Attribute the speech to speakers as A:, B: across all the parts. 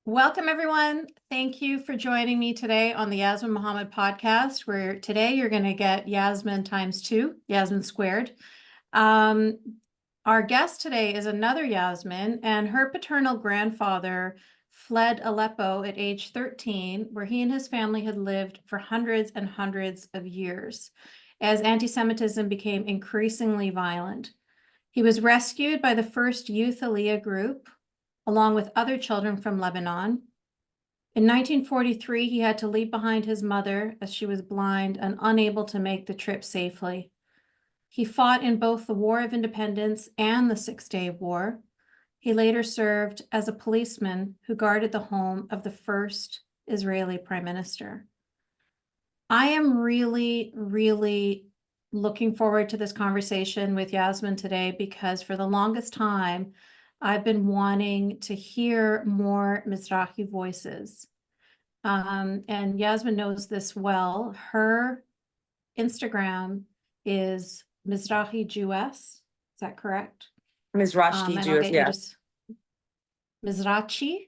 A: Welcome, everyone. Thank you for joining me today on the Yasmine Mohammed podcast, where today you're going to get Yasmine times two, Yasmine squared. Our guest today is another Yasmine, and her paternal grandfather fled Aleppo at age 13, where he and his family had lived for hundreds and hundreds of years, as antisemitism became increasingly violent. He was rescued by the first Youth Aliyah group, along with other children from Lebanon. In 1943, he had to leave behind his mother as she was blind and unable to make the trip safely. He fought in both the War of Independence and the Six-Day War. He later served as a policeman who guarded the home of the first Israeli prime minister. I am really, really looking forward to this conversation with Yasmine today because for the longest time, I've been wanting to hear more Mizrahi voices. And Yasmine knows this well. Her Instagram is Mizrahi Jewess. Is that correct?
B: Mizrahi Jews, yeah.
A: Mizrachi?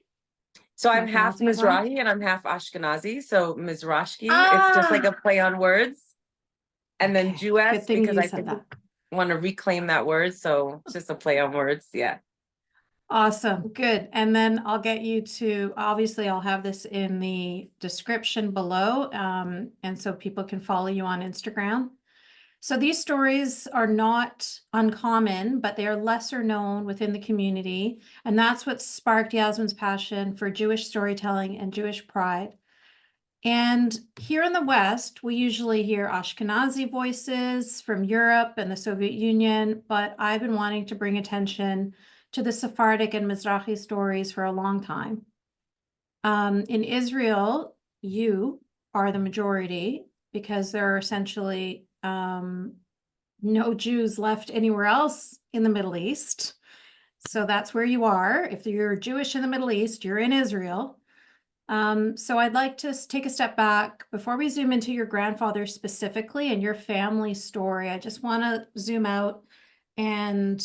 B: So I'm half Mizrahi and I'm half Ashkenazi. So Mizrahi, it's just like a play on words. And then Jewess, because I think want to reclaim that word. So it's just a play on words. Yeah.
A: Awesome. Good. And then I'll get you to, obviously I'll have this in the description below. And so people can follow you on Instagram. So these stories are not uncommon, but they are lesser known within the community. And that's what sparked Yasmine's passion for Jewish storytelling and Jewish pride. And here in the West, we usually hear Ashkenazi voices from Europe and the Soviet Union, but I've been wanting to bring attention to the Sephardic and Mizrahi stories for a long time. In Israel, you are the majority because there are essentially no Jews left anywhere else in the Middle East. So that's where you are. If you're Jewish in the Middle East, you're in Israel. So I'd like to take a step back before we zoom into your grandfather specifically and your family story. I just want to zoom out and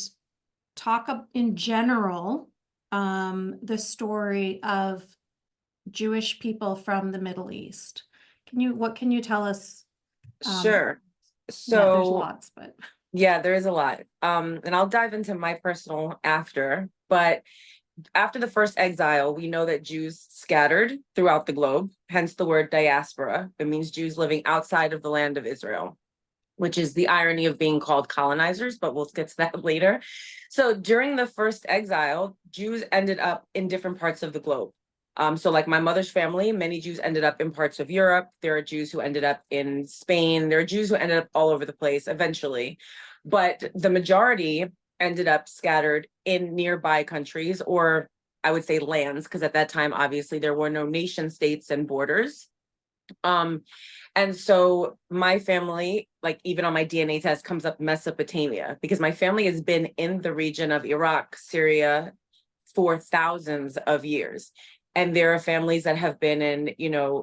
A: talk in general, the story of Jewish people from the Middle East. What can you tell us?
B: Sure. So
A: yeah, there's lots, but
B: yeah, there is a lot. And I'll dive into my personal after, but after the first exile, we know that Jews scattered throughout the globe, hence the word diaspora. It means Jews living outside of the land of Israel, which is the irony of being called colonizers, but we'll get to that later. So during the first exile, Jews ended up in different parts of the globe. So like my mother's family, many Jews ended up in parts of Europe. There are Jews who ended up in Spain. There are Jews who ended up all over the place eventually. But the majority ended up scattered in nearby countries, or I would say lands, because at that time, obviously, there were no nation states and borders. And so my family, like even on my DNA test, comes up Mesopotamia, because my family has been in the region of Iraq, Syria for thousands of years. And there are families that have been in,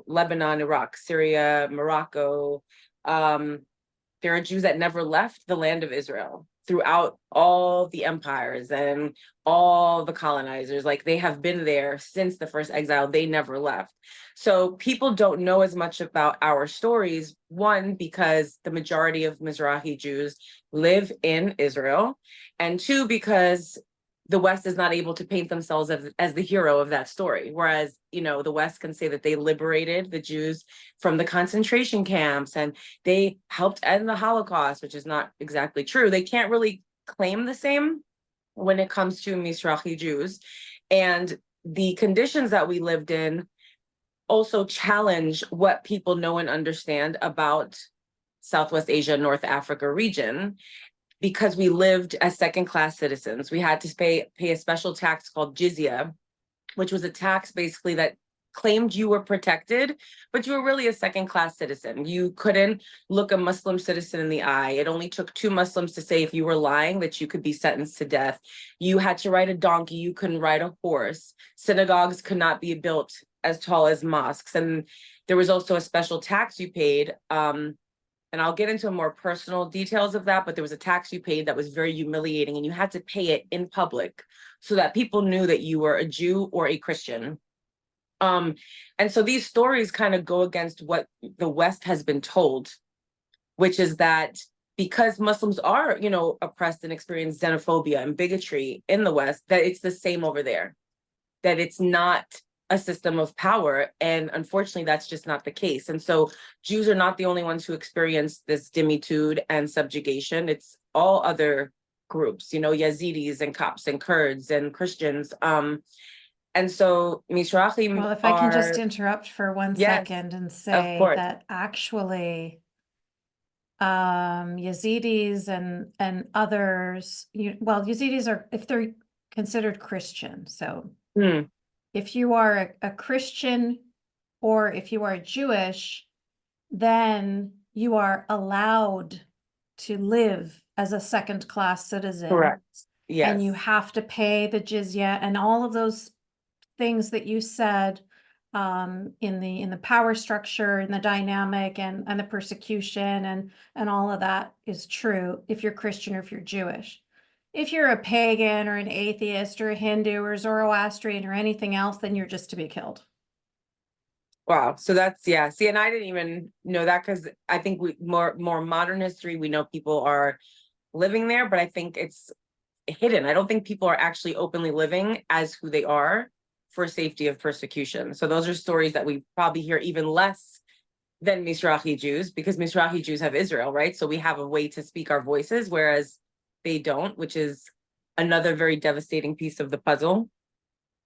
B: Lebanon, Iraq, Syria, Morocco. There are Jews that never left the land of Israel throughout all the empires and all the colonizers. Like they have been there since the first exile. They never left. So people don't know as much about our stories. One, because the majority of Mizrahi Jews live in Israel. And two, because the West is not able to paint themselves as the hero of that story. Whereas, the West can say that they liberated the Jews from the concentration camps and they helped end the Holocaust, which is not exactly true. They can't really claim the same when it comes to Mizrahi Jews. And the conditions that we lived in also challenge what people know and understand about Southwest Asia, North Africa region. Because we lived as second-class citizens, we had to pay a special tax called jizya, which was a tax basically that claimed you were protected, but you were really a second-class citizen. You couldn't look a Muslim citizen in the eye. It only took 2 Muslims to say if you were lying that you could be sentenced to death. You had to ride a donkey. You couldn't ride a horse. Synagogues could not be built as tall as mosques. And there was also a special tax you paid. And I'll get into more personal details of that, but there was a tax you paid that was very humiliating, and you had to pay it in public so that people knew that you were a Jew or a Christian. And so these stories kind of go against what the West has been told, which is that because Muslims are, you know, oppressed and experience xenophobia and bigotry in the West, that it's the same over there, that it's not a system of power. And unfortunately, that's just not the case. And so Jews are not the only ones who experience this dimitude and subjugation. It's all other groups, you know, Yazidis and Copts and Kurds and Christians. And so Mizrahim
A: Well, if I can just
B: are,
A: interrupt for one
B: yes,
A: second and
B: of
A: say
B: course.
A: that actually Yazidis and others, well, Yazidis are, if they're considered Christian, so
B: Hmm,
A: if you are a Christian or if you are Jewish, then you are allowed to live as a second-class citizen,
B: correct.
A: and you
B: Yes.
A: have to pay the jizya and all of those things that you said in the power structure and the dynamic and the persecution and all of that is true if you're Christian or if you're Jewish. If you're a pagan or an atheist or a Hindu or Zoroastrian or anything else, then you're just to be killed.
B: Wow. So that's, yeah. See, and I didn't even know that because I think we more modern history, we know people are living there, but I think it's hidden. I don't think people are actually openly living as who they are for safety of persecution. So those are stories that we probably hear even less than Mizrahi Jews, because Mizrahi Jews have Israel, right? So we have a way to speak our voices, whereas they don't, which is another very devastating piece of the puzzle.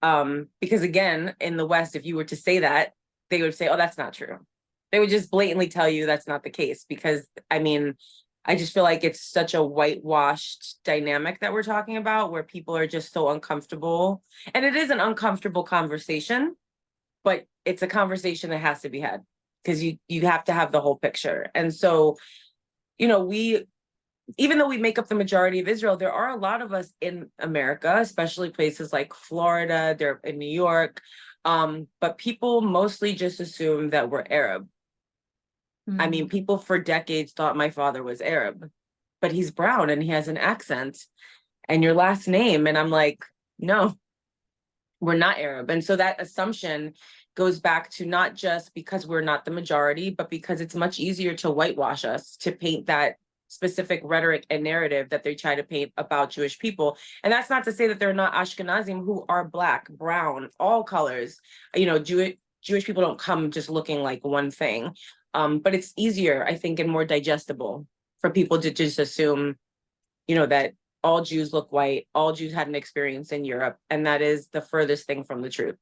B: Because again, in the West, if you were to say that, they would say, oh, that's not true. They would just blatantly tell you that's not the case, because I mean, I just feel like it's such a whitewashed dynamic that we're talking about, where people are just so uncomfortable. And it is an uncomfortable conversation, but it's a conversation that has to be had, because you have to have the whole picture. And so, you know, even though we make up the majority of Israel, there are a lot of us in America, especially places like Florida, they're in New York. But people mostly just assume that we're Arab. I mean, people for decades thought my father was Arab, but he's brown and he has an accent and your last name. And I'm like, no, we're not Arab. And so that assumption goes back to not just because we're not the majority, but because it's much easier to whitewash us, to paint that specific rhetoric and narrative that they try to paint about Jewish people. And that's not to say that they're not Ashkenazim who are Black, brown, all colors. You know, Jewish people don't come just looking like one thing. But it's easier, I think, and more digestible for people to just assume, you know, that all Jews look white, all Jews had an experience in Europe, and that is the furthest thing from the truth.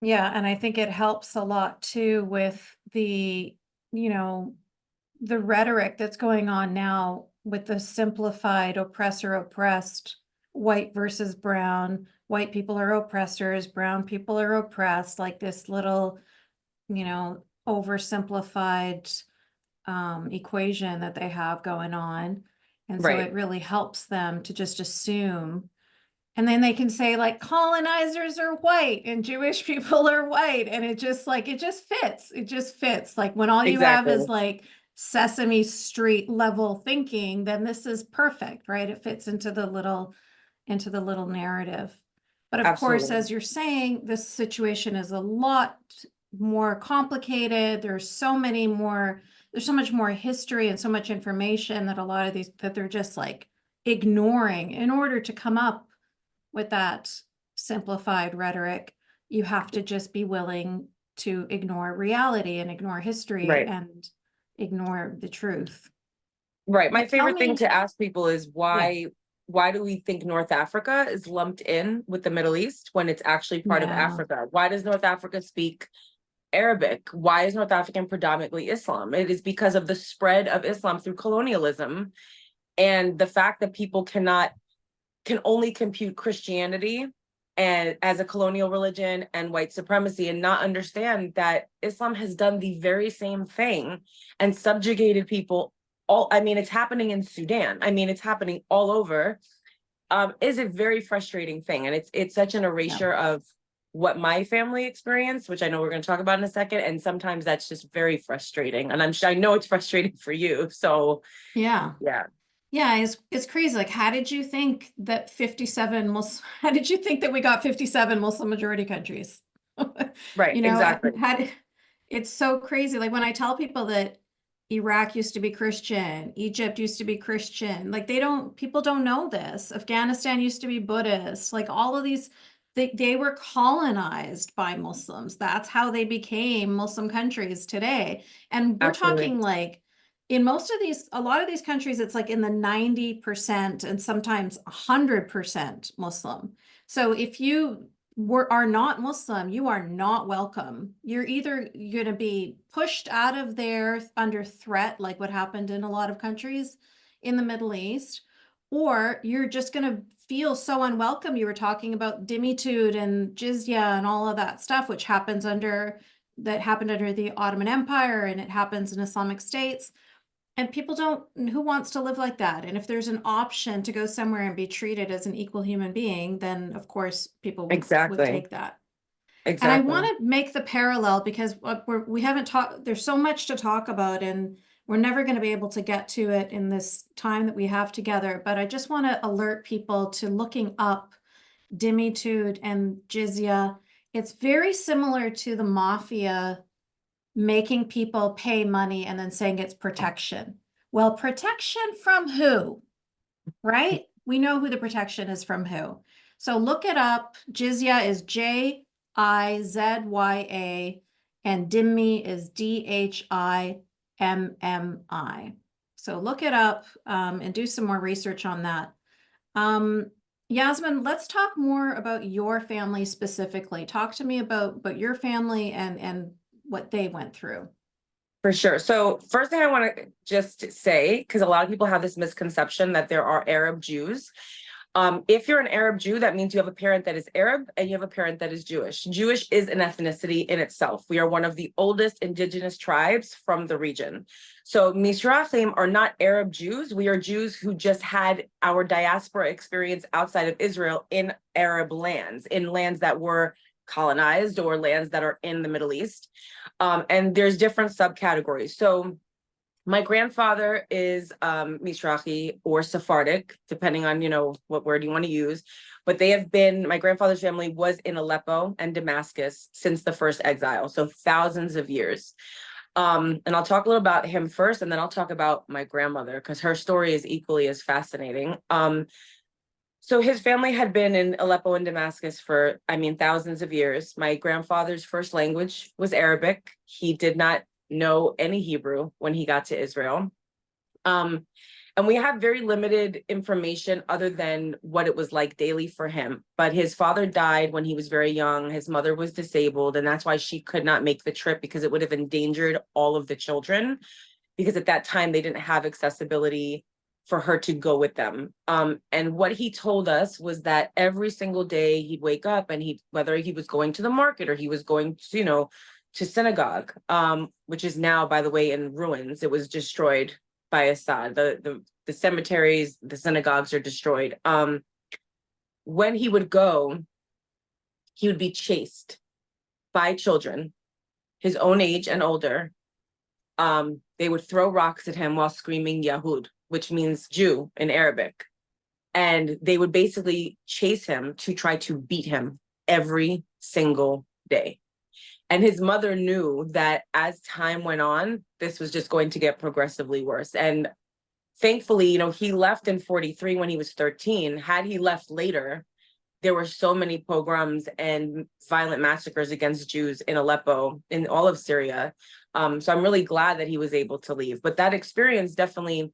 A: Yeah, and I think it helps a lot too with the, the rhetoric that's going on now with the simplified oppressor oppressed, white versus brown, white people are oppressors, brown people are oppressed, like this little, oversimplified equation that they have going on. And so
B: Right.
A: it really helps them to just assume. And then they can say like colonizers are white and Jewish people are white. And it just fits. It just fits. Like when all you have
B: Exactly.
A: is like Sesame Street level thinking, then this is perfect, right? It fits into the little narrative. But of course,
B: Absolutely.
A: as you're saying, this situation is a lot more complicated. There's so much more history and so much information that a lot of these that they're just like ignoring in order to come up with that simplified rhetoric. You have to just be willing to ignore reality and ignore history
B: Right.
A: and ignore the truth.
B: Right. My
A: But tell
B: favorite thing
A: me,
B: to ask people is
A: yeah,
B: why do we think North Africa is lumped in with the Middle East when it's actually part of
A: yeah,
B: Africa? Why does North Africa speak Arabic? Why is North African predominantly Islam? It is because of the spread of Islam through colonialism and the fact that people can only compute Christianity and as a colonial religion and white supremacy and not understand that Islam has done the very same thing and subjugated people all. I mean, it's happening in Sudan. I mean, it's happening all over. Is a very frustrating thing. And it's such an
A: yeah,
B: erasure of what my family experienced, which I know we're going to talk about in a second. And sometimes that's just very frustrating. And I know it's frustrating for you. So
A: yeah.
B: yeah.
A: Yeah, it's crazy. Like, how did you think that how did you think that we got 57 Muslim majority countries?
B: Right,
A: You know,
B: exactly.
A: it's so crazy. Like when I tell people that Iraq used to be Christian, Egypt used to be Christian, like people don't know this. Afghanistan used to be Buddhist, like all of these, they were colonized by Muslims. That's how they became Muslim countries today. And we're
B: Absolutely.
A: talking like in a lot of these countries, it's like in the 90% and sometimes 100% Muslim. So if you are not Muslim, you are not welcome. You're either going to be pushed out of there under threat, like what happened in a lot of countries in the Middle East, or you're just going to feel so unwelcome. You were talking about dhimmitud and jizya and all of that stuff, which happened under the Ottoman Empire, and it happens in Islamic states. And people don't, who wants to live like that? And if there's an option to go somewhere and be treated as an equal human being, then of course people would
B: Exactly.
A: take that. And I want
B: Exactly.
A: to make the parallel because we haven't talked, there's so much to talk about, and we're never going to be able to get to it in this time that we have together. But I just want to alert people to looking up dhimmitud and jizya. It's very similar to the mafia making people pay money and then saying it's protection. Well, protection from who? Right? We know who the protection is from who. So look it up. Jizya is Jizya, and Dhimmi is Dhimmi. So look it up and do some more research on that. Yasmine, let's talk more about your family specifically. Talk to me about your family and what they went through.
B: For sure. So first thing I want to just say, because a lot of people have this misconception that there are Arab Jews. If you're an Arab Jew, that means you have a parent that is Arab and you have a parent that is Jewish. Jewish is an ethnicity in itself. We are one of the oldest indigenous tribes from the region. So Mizrahim are not Arab Jews. We are Jews who just had our diaspora experience outside of Israel in Arab lands, in lands that were colonized or lands that are in the Middle East. And there's different subcategories. So my grandfather is Mizrahi or Sephardic, depending on, what word you want to use. But my grandfather's family was in Aleppo and Damascus since the first exile, so thousands of years. And I'll talk a little about him first, and then I'll talk about my grandmother, because her story is equally as fascinating. So his family had been in Aleppo and Damascus for, thousands of years. My grandfather's first language was Arabic. He did not know any Hebrew when he got to Israel. And we have very limited information other than what it was like daily for him. But his father died when he was very young. His mother was disabled, and that's why she could not make the trip, because it would have endangered all of the children, because at that time they didn't have accessibility for her to go with them. And what he told us was that every single day he'd wake up and whether he was going to the market or he was going to, to synagogue, which is now, by the way, in ruins. It was destroyed by Assad. The cemeteries, the synagogues are destroyed. When he would go, he would be chased by children his own age and older. They would throw rocks at him while screaming Yahud, which means Jew in Arabic. And they would basically chase him to try to beat him every single day. And his mother knew that as time went on, this was just going to get progressively worse. And thankfully, he left in 43 when he was 13. Had he left later, there were so many pogroms and violent massacres against Jews in Aleppo, in all of Syria. So I'm really glad that he was able to leave. But that experience definitely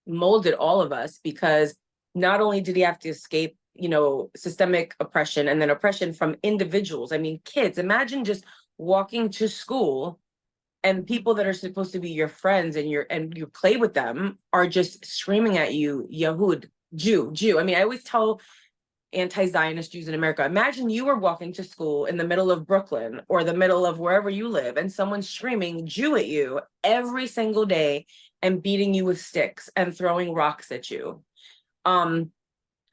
B: molded all of us, because not only did he have to escape, systemic oppression and then oppression from individuals. Kids, imagine just walking to school and people that are supposed to be your friends and you play with them are just screaming at you, Yahud, Jew. I always tell anti-Zionist Jews in America, imagine you were walking to school in the middle of Brooklyn or the middle of wherever you live, and someone's screaming Jew at you every single day and beating you with sticks and throwing rocks at you.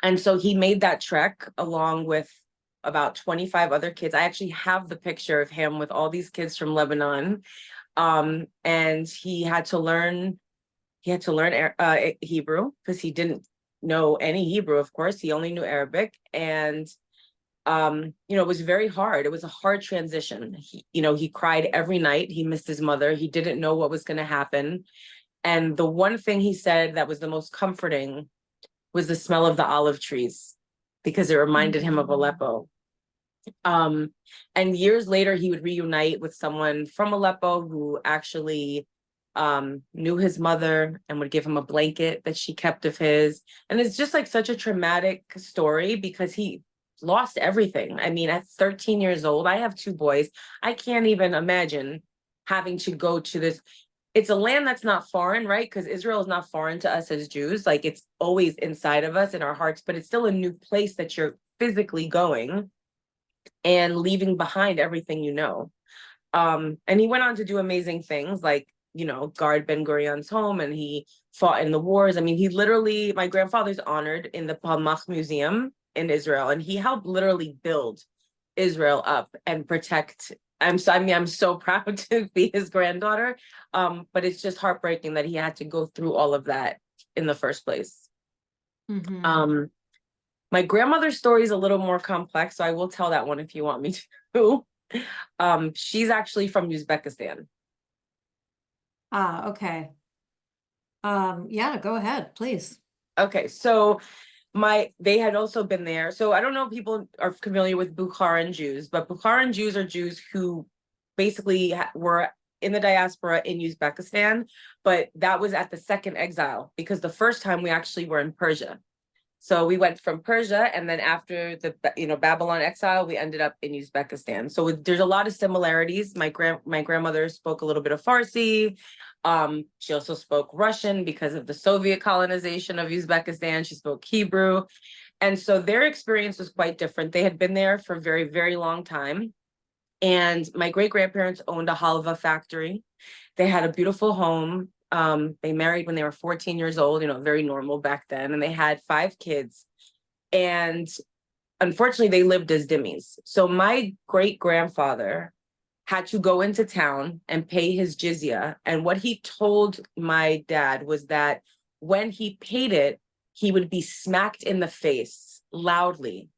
B: And so he made that trek along with about 25 other kids. I actually have the picture of him with all these kids from Lebanon. And he had to learn Hebrew, because he didn't know any Hebrew, of course. He only knew Arabic. And it was very hard. It was a hard transition. He cried every night. He missed his mother. He didn't know what was going to happen. And the one thing he said that was the most comforting was the smell of the olive trees, because it reminded him of Aleppo. And years later, he would reunite with someone from Aleppo who actually knew his mother and would give him a blanket that she kept of his. And it's just like such a traumatic story because he lost everything. I mean, at 13 years old, I have two boys. I can't even imagine having to go to this. It's a land that's not foreign, right? Because Israel is not foreign to us as Jews. Like, it's always inside of us in our hearts, but it's still a new place that you're physically going and leaving behind everything you know. And he went on to do amazing things like, guard Ben Gurion's home, and he fought in the wars. I mean, he literally, my grandfather's honored in the Palmach Museum in Israel, and he helped literally build Israel up and protect. I'm so proud to be his granddaughter. But it's just heartbreaking that he had to go through all of that in the first place.
A: Mhm.
B: My grandmother's story is a little more complex, so I will tell that one if you want me to. She's actually from Uzbekistan.
A: Okay. Yeah, go ahead, please.
B: Okay, so they had also been there. So I don't know if people are familiar with Bukharan Jews, but Bukharan Jews are Jews who basically were in the diaspora in Uzbekistan, but that was at the second exile, because the first time we actually were in Persia. So we went from Persia, and then after the Babylon exile, we ended up in Uzbekistan. So there's a lot of similarities. My grandmother spoke a little bit of Farsi. She also spoke Russian because of the Soviet colonization of Uzbekistan. She spoke Hebrew. And so their experience was quite different. They had been there for a very, very long time. And my great-grandparents owned a halva factory. They had a beautiful home. They married when they were 14 years old, very normal back then. And they had 5 kids. And unfortunately, they lived as dhimmis. So my great-grandfather had to go into town and pay his jizya. And what he told my dad was that when he paid it, he would be smacked in the face loudly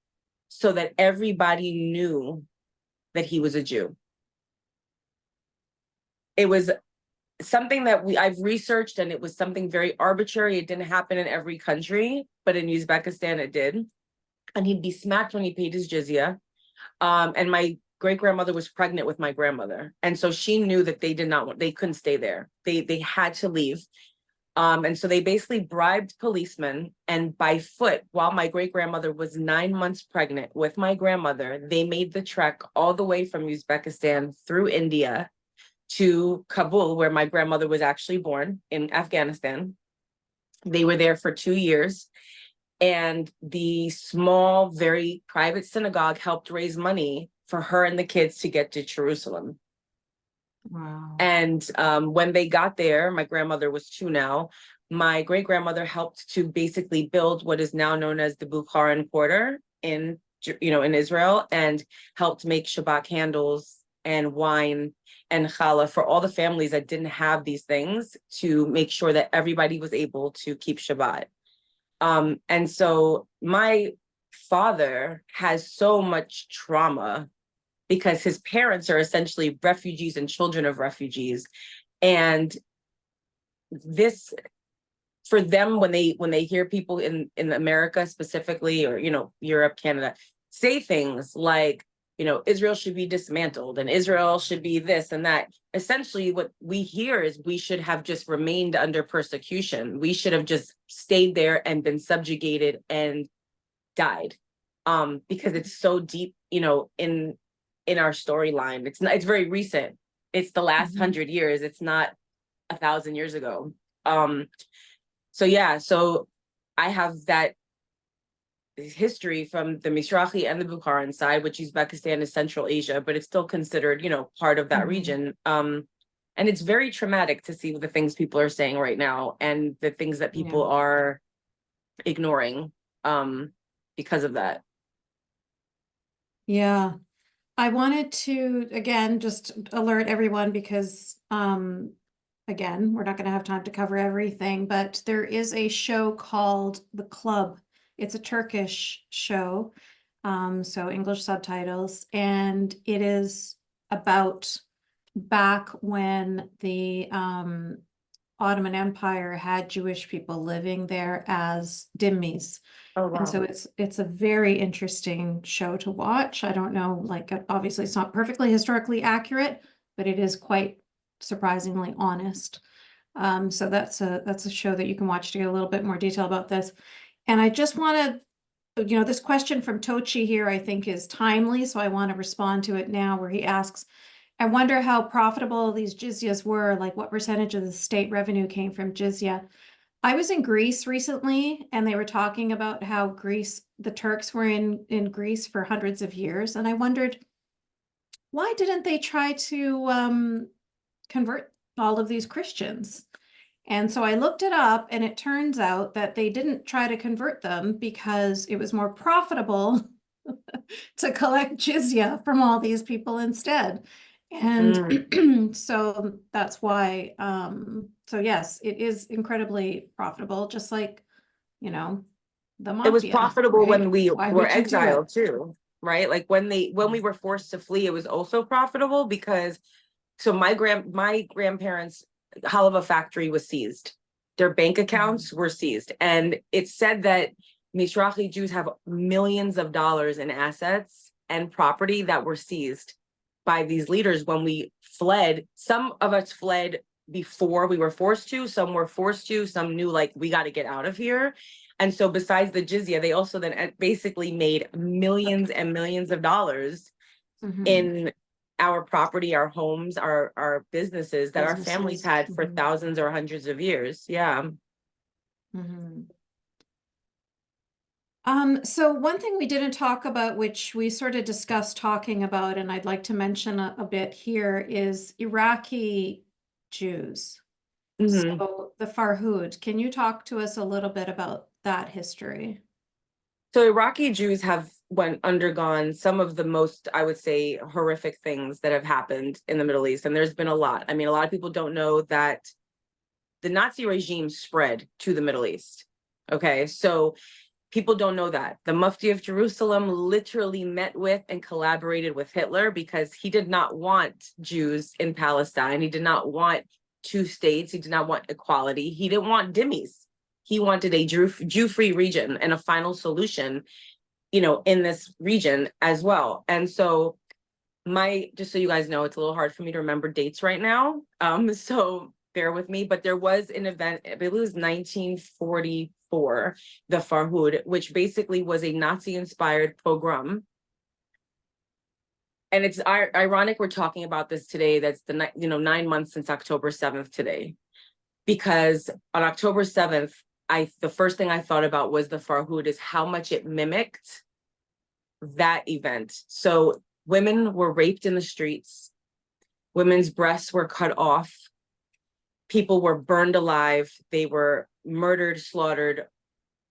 B: so that everybody knew that he was a Jew. It was something that I've researched, and it was something very arbitrary. It didn't happen in every country, but in Uzbekistan it did. And he'd be smacked when he paid his jizya. And my great-grandmother was pregnant with my grandmother. And so she knew that they couldn't stay there. They had to leave. And so they basically bribed policemen, and by foot, while my great-grandmother was 9 months pregnant with my grandmother, they made the trek all the way from Uzbekistan through India to Kabul, where my grandmother was actually born, in Afghanistan. They were there for 2 years. And the small, very private synagogue helped raise money for her and the kids to get to Jerusalem.
A: Wow.
B: And when they got there, my grandmother was 2 now. My great-grandmother helped to basically build what is now known as the Bukharan Quarter in Israel, and helped make Shabbat candles and wine and challah for all the families that didn't have these things, to make sure that everybody was able to keep Shabbat. And so my father has so much trauma because his parents are essentially refugees and children of refugees. And this, for them, when they hear people in America specifically, or, Europe, Canada, say things like, Israel should be dismantled and Israel should be this and that. Essentially, what we hear is we should have just remained under persecution. We should have just stayed there and been subjugated and died. Because it's so deep, in our storyline. It's very recent. It's the last 100 years. It's not 1,000 years ago. So I have that history from the Mizrahi and the Bukharan side, which Uzbekistan is Central Asia, but it's still considered, part of that region. And it's very traumatic to see the things people are saying right now, and the things that people are ignoring because of that.
A: Yeah. I wanted to, again, just alert everyone because, again, we're not going to have time to cover everything, but there is a show called The Club. It's a Turkish show. so English subtitles, and it is about back when the Ottoman Empire had Jewish people living there as dhimmis.
B: Oh,
A: And so
B: wow.
A: it's a very interesting show to watch. I don't know, like obviously it's not perfectly historically accurate, but it is quite surprisingly honest. So that's a show that you can watch to get a little bit more detail about this. And I just want to, this question from Tochi here, I think is timely, so I want to respond to it now, where he asks, I wonder how profitable these jizyas were, like what percentage of the state revenue came from jizya. I was in Greece recently, and they were talking about how the Turks were in Greece for hundreds of years, and I wondered, why didn't they try to convert all of these Christians? And so I looked it up, and it turns out that they didn't try to convert them because it was more profitable to collect jizya from all these people instead.
B: Mm.
A: And so that's why, so yes, it is incredibly profitable, just like, the
B: It was
A: mafia,
B: profitable when
A: right?
B: we
A: Why
B: were
A: would you do it?
B: exiled too, right? Like when we were forced to flee, it was also profitable because so my grandparents' halva factory was seized. Their bank accounts were seized. And it said that Iraqi Jews have millions of dollars in assets and property that were seized by these leaders when we fled. Some of us fled before we were forced to, some were forced to, some knew like we got to get out of here. And so besides the jizya, they also then basically made millions and millions of dollars in our property, our homes, our businesses that our families had for thousands or hundreds of years. Yeah.
A: So one thing we didn't talk about, which we sort of discussed talking about, and I'd like to mention a bit here, is Iraqi Jews.
B: Mhm.
A: So the Farhood, can you talk to us a little bit about that history?
B: So Iraqi Jews have undergone some of the most, I would say, horrific things that have happened in the Middle East. And there's been a lot. I mean, a lot of people don't know that the Nazi regime spread to the Middle East. Okay, so people don't know that. The Mufti of Jerusalem literally met with and collaborated with Hitler because he did not want Jews in Palestine. He did not want two states. He did not want equality. He didn't want dhimmis. He wanted a Jew-free region and a final solution, in this region as well. And so just so you guys know, it's a little hard for me to remember dates right now. So bear with me, but there was an event, I believe it was 1944, the Farhood, which basically was a Nazi-inspired pogrom. And it's ironic we're talking about this today. That's 9 months since October 7th today, because on October 7th, the first thing I thought about was the Farhood, is how much it mimicked that event. So women were raped in the streets, women's breasts were cut off, people were burned alive, they were murdered, slaughtered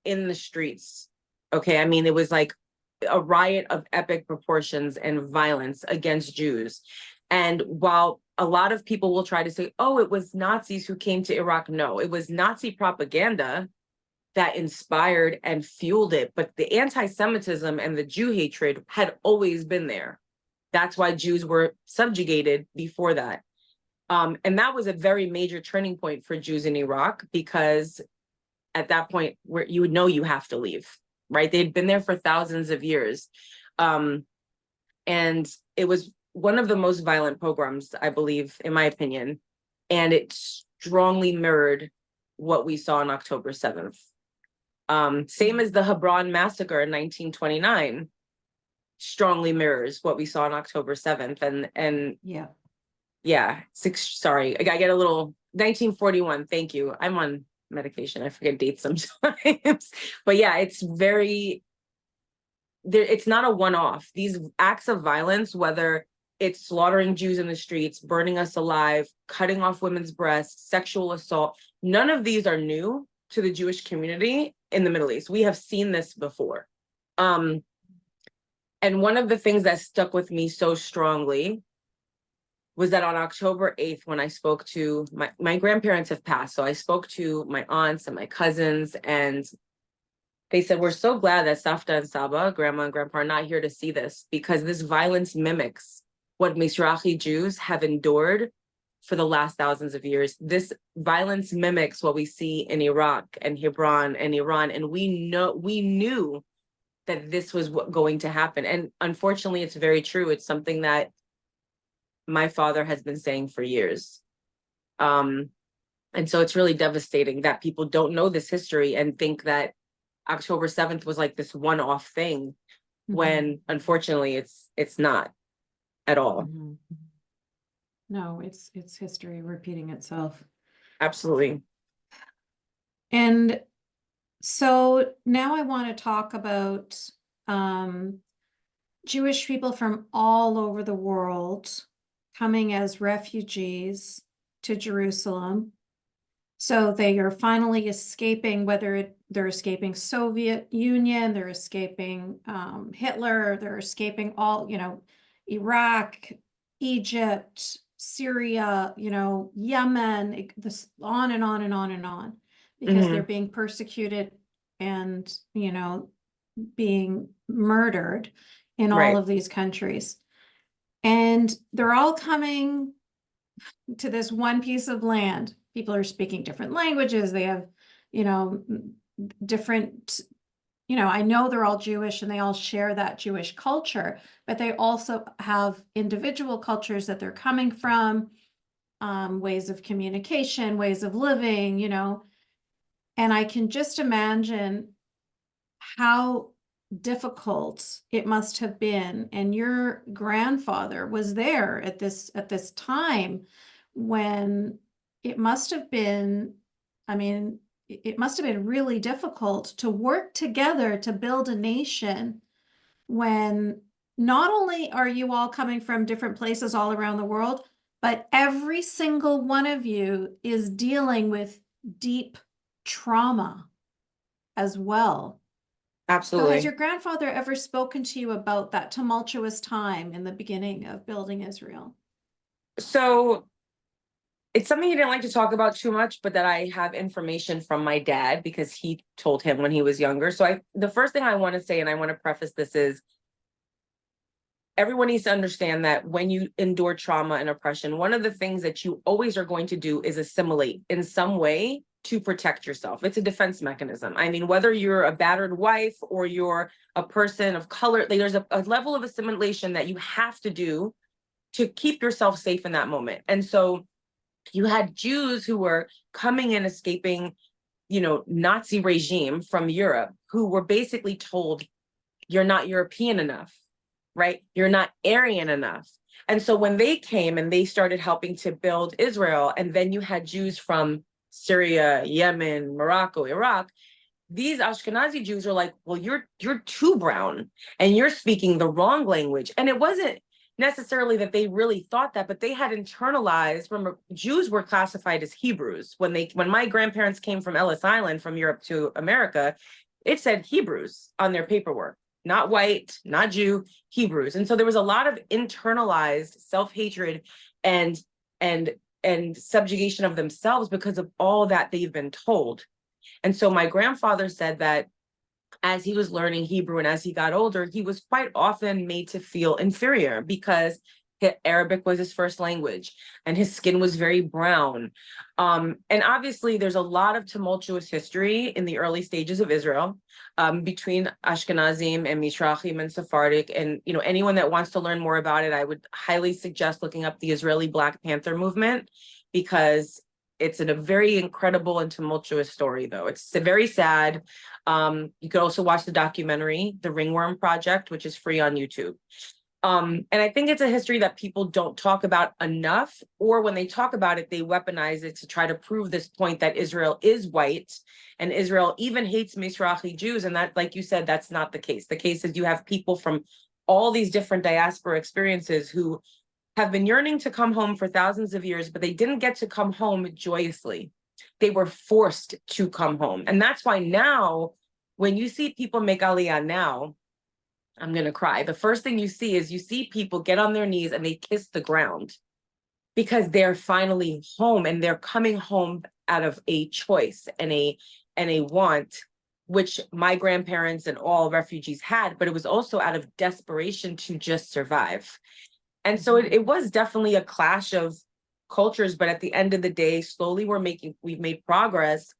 B: in the streets. Okay, I mean, it was like a riot of epic proportions and violence against Jews. And while a lot of people will try to say, oh, it was Nazis who came to Iraq, no, it was Nazi propaganda that inspired and fueled it. But the anti-Semitism and the Jew hatred had always been there. That's why Jews were subjugated before that. And that was a very major turning point for Jews in Iraq, because at that point where you would know you have to leave, right? They'd been there for thousands of years. And it was one of the most violent pogroms, I believe, in my opinion. And it strongly mirrored what we saw on October 7th. Same as the Hebron massacre in 1929 strongly mirrors what we saw on October 7th. And sorry, I get a little 1941. Thank you. I'm on medication. I forget dates sometimes. But yeah, it's not a one-off. These acts of violence, whether it's slaughtering Jews in the streets, burning us alive, cutting off women's breasts, sexual assault, none of these are new to the Jewish community in the Middle East. We have seen this before. And one of the things that stuck with me so strongly was that on October 8th, when I spoke to my grandparents have passed. So I spoke to my aunts and my cousins, and They said, we're so glad that Safta and Saba, grandma and grandpa, are not here to see this, because this violence mimics what Iraqi Jews have endured for the last thousands of years. This violence mimics what we see in Iraq and Hebron and Iran. And we knew that this was going to happen. And unfortunately, it's very true. It's something that my father has been saying for years. And so it's really devastating that people don't know this history and think that October 7th was like this one-off thing, when unfortunately it's not at all.
A: No, it's history repeating itself.
B: Absolutely.
A: And so now I want to talk about Jewish people from all over the world coming as refugees to Jerusalem. So they are finally escaping, whether they're escaping Soviet Union, they're escaping Hitler, they're escaping all, Iraq, Egypt, Syria, Yemen, this on and on and on and on, because they're being persecuted and, being murdered in all of these countries. And they're all coming to this one piece of land. People are speaking different languages. They have, different, I know they're all Jewish and they all share that Jewish culture, but they also have individual cultures that they're coming from, ways of communication, ways of living, and I can just imagine how difficult it must have been. And your grandfather was there at this time when it must have been, it must have been really difficult to work together to build a nation when not only are you all coming from different places all around the world, but every single one of you is dealing with deep trauma as well.
B: Absolutely.
A: So has your grandfather ever spoken to you about that tumultuous time in the beginning of building Israel?
B: So it's something he didn't like to talk about too much, but that I have information from my dad because he told him when he was younger. So the first thing I want to say, and I want to preface this, is everyone needs to understand that when you endure trauma and oppression, one of the things that you always are going to do is assimilate in some way to protect yourself. It's a defense mechanism. I mean, whether you're a battered wife or you're a person of color, there's a level of assimilation that you have to do to keep yourself safe in that moment. And so you had Jews who were coming in, escaping, Nazi regime from Europe, who were basically told, you're not European enough, right? You're not Aryan enough. And so when they came and they started helping to build Israel, and then you had Jews from Syria, Yemen, Morocco, Iraq, these Ashkenazi Jews are like, well, you're too brown and you're speaking the wrong language. And it wasn't necessarily that they really thought that, but they had internalized. Remember, Jews were classified as Hebrews. When my grandparents came from Ellis Island, from Europe to America, it said Hebrews on their paperwork, not white, not Jew, Hebrews. And so there was a lot of internalized self-hatred and subjugation of themselves because of all that they've been told. And so my grandfather said that as he was learning Hebrew and as he got older, he was quite often made to feel inferior because Arabic was his first language and his skin was very brown. And obviously there's a lot of tumultuous history in the early stages of Israel between Ashkenazim and Mizrahim and Sephardic. And, anyone that wants to learn more about it, I would highly suggest looking up the Israeli Black Panther movement, because it's a very incredible and tumultuous story, though. It's very sad. You could also watch the documentary, The Ringworm Project, which is free on YouTube. And I think it's a history that people don't talk about enough, or when they talk about it, they weaponize it to try to prove this point that Israel is white and Israel even hates Mizrahi Jews. And that, like you said, that's not the case. The case is you have people from all these different diaspora experiences who have been yearning to come home for thousands of years, but they didn't get to come home joyously. They were forced to come home. And that's why now, when you see people make Aliyah now, I'm going to cry. The first thing you see people get on their knees and they kiss the ground because they're finally home, and they're coming home out of a choice and a want which my grandparents and all refugees had, but it was also out of desperation to just survive. And so it was definitely a clash of cultures, but at the end of the day, slowly we've made progress.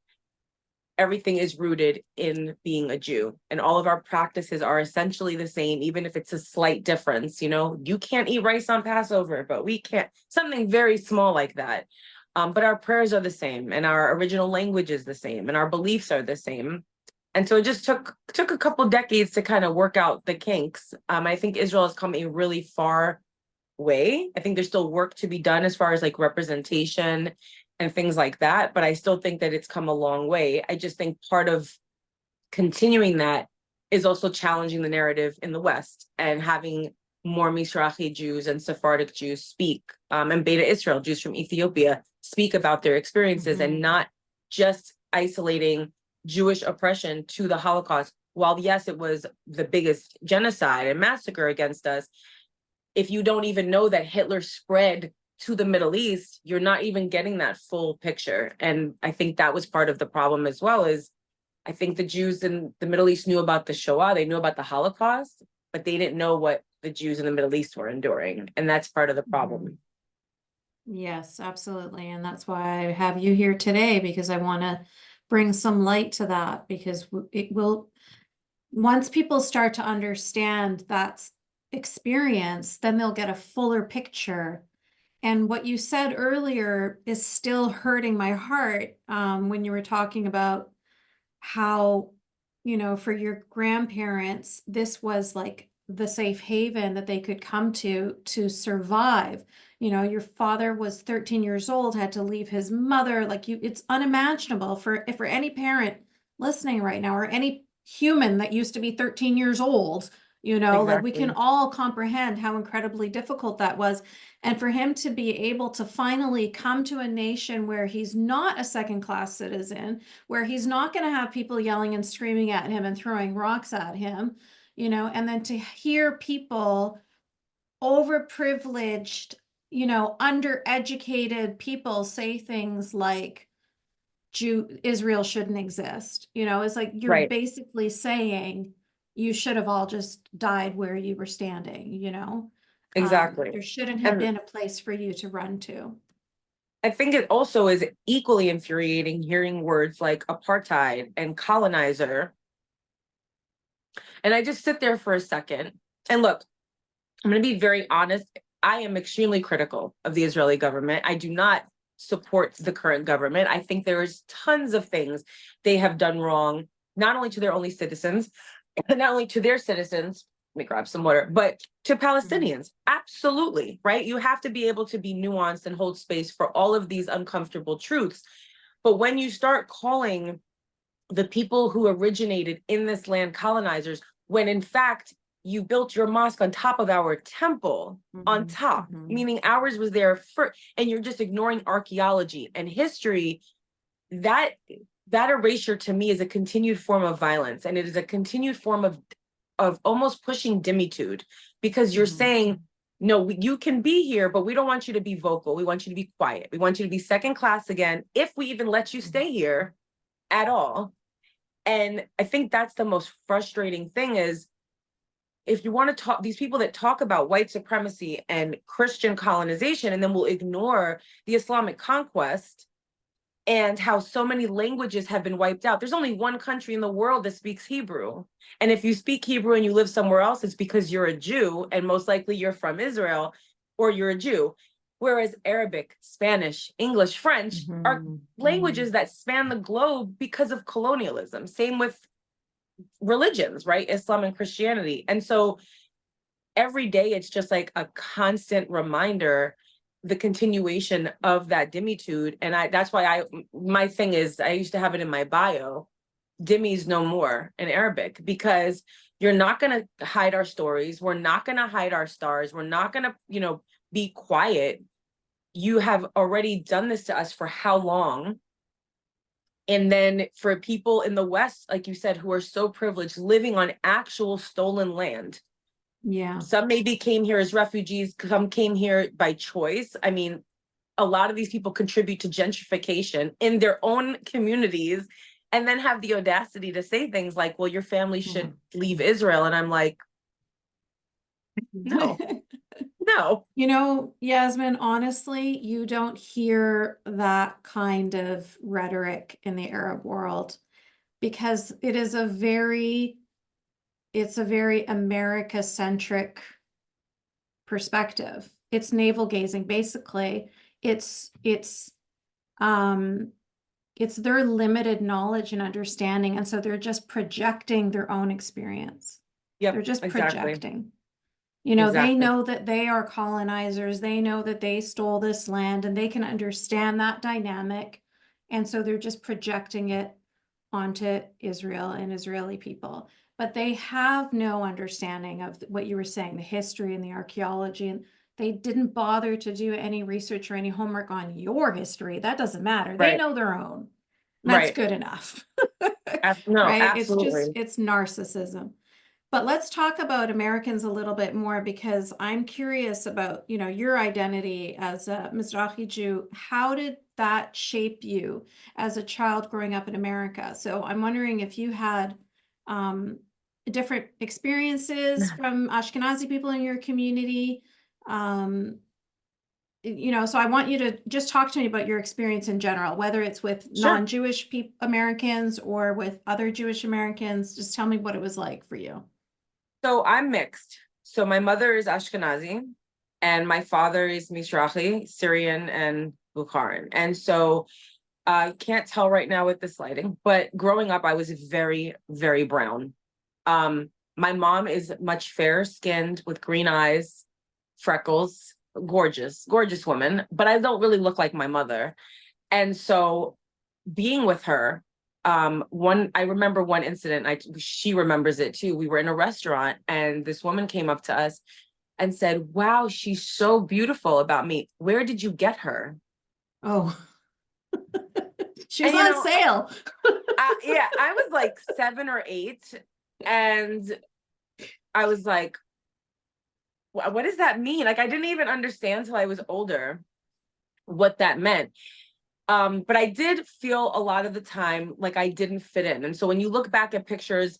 B: Everything is rooted in being a Jew, and all of our practices are essentially the same, even if it's a slight difference. You know, you can't eat rice on Passover, but we can, something very small like that. But our prayers are the same, and our original language is the same, and our beliefs are the same. And so it just took a couple decades to kind of work out the kinks. I think Israel has come a really far way. I think there's still work to be done as far as like representation and things like that, but I still think that it's come a long way. I just think part of continuing that is also challenging the narrative in the West and having more Mizrahi Jews and Sephardic Jews speak, and Beta Israel, Jews from Ethiopia, speak about their experiences and not just isolating Jewish oppression to the Holocaust. While yes, it was the biggest genocide and massacre against us, if you don't even know that Hitler spread to the Middle East, you're not even getting that full picture. And I think that was part of the problem as well, is I think the Jews in the Middle East knew about the Shoah, they knew about the Holocaust, but they didn't know what the Jews in the Middle East were enduring. And that's part of the problem.
A: Yes, absolutely. And that's why I have you here today, because I want to bring some light to that, because it will, once people start to understand that experience, then they'll get a fuller picture. And what you said earlier is still hurting my heart, when you were talking about how, you know, for your grandparents, this was like the safe haven that they could come to survive. You know, your father was 13 years old, had to leave his mother. Like, you, it's unimaginable for any parent listening right now, or any human that used to be 13 years old. You know, like, we can
B: Exactly.
A: all comprehend how incredibly difficult that was. And for him to be able to finally come to a nation where he's not a second-class citizen, where he's not going to have people yelling and screaming at him and throwing rocks at him, you know, and then to hear people, overprivileged, you know, undereducated people, say things like Israel shouldn't exist. You know, it's like you're
B: Right.
A: basically saying you should have all just died where you were standing, you know.
B: Exactly.
A: There shouldn't have
B: And
A: been a place for you to run to.
B: I think it also is equally infuriating hearing words like apartheid and colonizer. And I just sit there for a second. And look, I'm going to be very honest. I am extremely critical of the Israeli government. I do not support the current government. I think there is tons of things they have done wrong, not only to their only citizens, not only to their citizens, let me grab some water, but to Palestinians. Absolutely, right? You have to be able to be nuanced and hold space for all of these uncomfortable truths. But when you start calling the people who originated in this land colonizers, when in fact you built your mosque on top of our temple, on top, meaning ours was there first, and you're just ignoring archaeology and history, that erasure to me is a continued form of violence, and it is a continued form of almost pushing dimitude, because you're saying, no, you can be here, but we don't want you to be vocal. We want you to be quiet. We want you to be second class again, if we even let you stay here at all. And I think that's the most frustrating thing, is if you want to talk, these people that talk about white supremacy and Christian colonization, and then will ignore the Islamic conquest and how so many languages have been wiped out. There's only one country in the world that speaks Hebrew. And if you speak Hebrew and you live somewhere else, it's because you're a Jew, and most likely you're from Israel, or you're a Jew. Whereas Arabic, Spanish, English, French are languages that span the globe because of colonialism. Same with religions, right? Islam and Christianity. And so every day it's just like a constant reminder, the continuation of that dimitude. And that's why my thing is, I used to have it in my bio, Dhimmis no more in Arabic, because you're not going to hide our stories. We're not going to hide our stars. We're not going to, you know, be quiet. You have already done this to us for how long? And then for people in the West, like you said, who are so privileged, living on actual stolen land.
A: Yeah.
B: Some maybe came here as refugees, some came here by choice. I mean, a lot of these people contribute to gentrification in their own communities. and then have the audacity to say things like, well, your family should leave Israel. And I'm like, no, no.
A: You know, Yasmine, honestly, you don't hear that kind of rhetoric in the Arab world because it's a very America-centric perspective. It's navel gazing, basically. It's their limited knowledge and understanding, and so they're just projecting their own experience.
B: Yep,
A: They're just
B: exactly.
A: projecting. You know, they
B: Exactly.
A: know that they are colonizers. They know that they stole this land and they can understand that dynamic. And so they're just projecting it onto Israel and Israeli people. But they have no understanding of what you were saying, the history and the archaeology. And they didn't bother to do any research or any homework on your history. That doesn't matter. They
B: Right.
A: know their own. That's
B: Right.
A: good enough.
B: No,
A: Right?
B: absolutely.
A: It's narcissism. But let's talk about Americans a little bit more because I'm curious about, you know, your identity as a Mizrahi Jew. How did that shape you as a child growing up in America? So I'm wondering if you had different experiences from Ashkenazi people in your community. You know, so I want you to just talk to me about your experience in general, whether it's with
B: Sure.
A: non-Jewish Americans or with other Jewish Americans. Just tell me what it was like for you.
B: So I'm mixed. So my mother is Ashkenazi and my father is Mizrahi, Syrian and Bukharan. And so I can't tell right now with this lighting, but growing up, I was very, very brown. My mom is much fair skinned with green eyes, freckles, gorgeous, gorgeous woman, but I don't really look like my mother. And so being with her, I remember one incident, she remembers it too. We were in a restaurant and this woman came up to us and said, wow, she's so beautiful about me. Where did you get her?
A: Oh, she was
B: And,
A: on sale.
B: Yeah, I was like 7 or 8 and I was like, what does that mean? Like, I didn't even understand till I was older what that meant. But I did feel a lot of the time like I didn't fit in. And so when you look back at pictures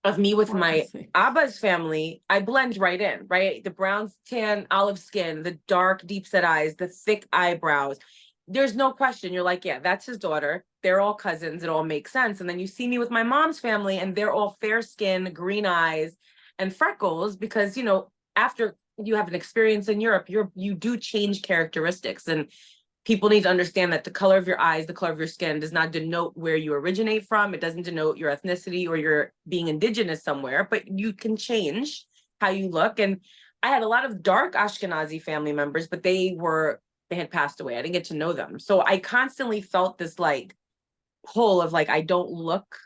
B: of me with my Abba's family, I blend right in, right? The brown, tan, olive skin, the dark, deep set eyes, the thick eyebrows. There's no question. You're like, yeah, that's his daughter. They're all cousins. It all makes sense. And then you see me with my mom's family and they're all fair skin, green eyes, and freckles because, you know, after you have an experience in Europe, you do change characteristics. And people need to understand that the color of your eyes, the color of your skin does not denote where you originate from. It doesn't denote your ethnicity or your being indigenous somewhere, but you can change how you look. And I had a lot of dark Ashkenazi family members, but they had passed away. I didn't get to know them. So I constantly felt this like pull of like, I don't look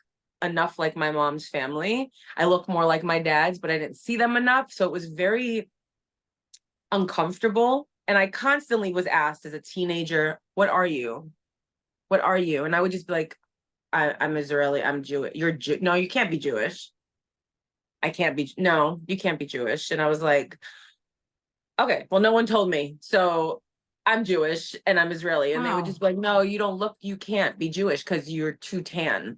B: enough like my mom's family. I look more like my dad's, but I didn't see them enough. So it was very uncomfortable. And I constantly was asked as a teenager, what are you? What are you? And I would just be like, I'm Israeli, I'm Jewish. No, you can't be Jewish. No, you can't be Jewish. And I was like, okay, well, no one told me. So I'm Jewish and I'm Israeli. And they would just be like, no, you can't be Jewish because you're too tan.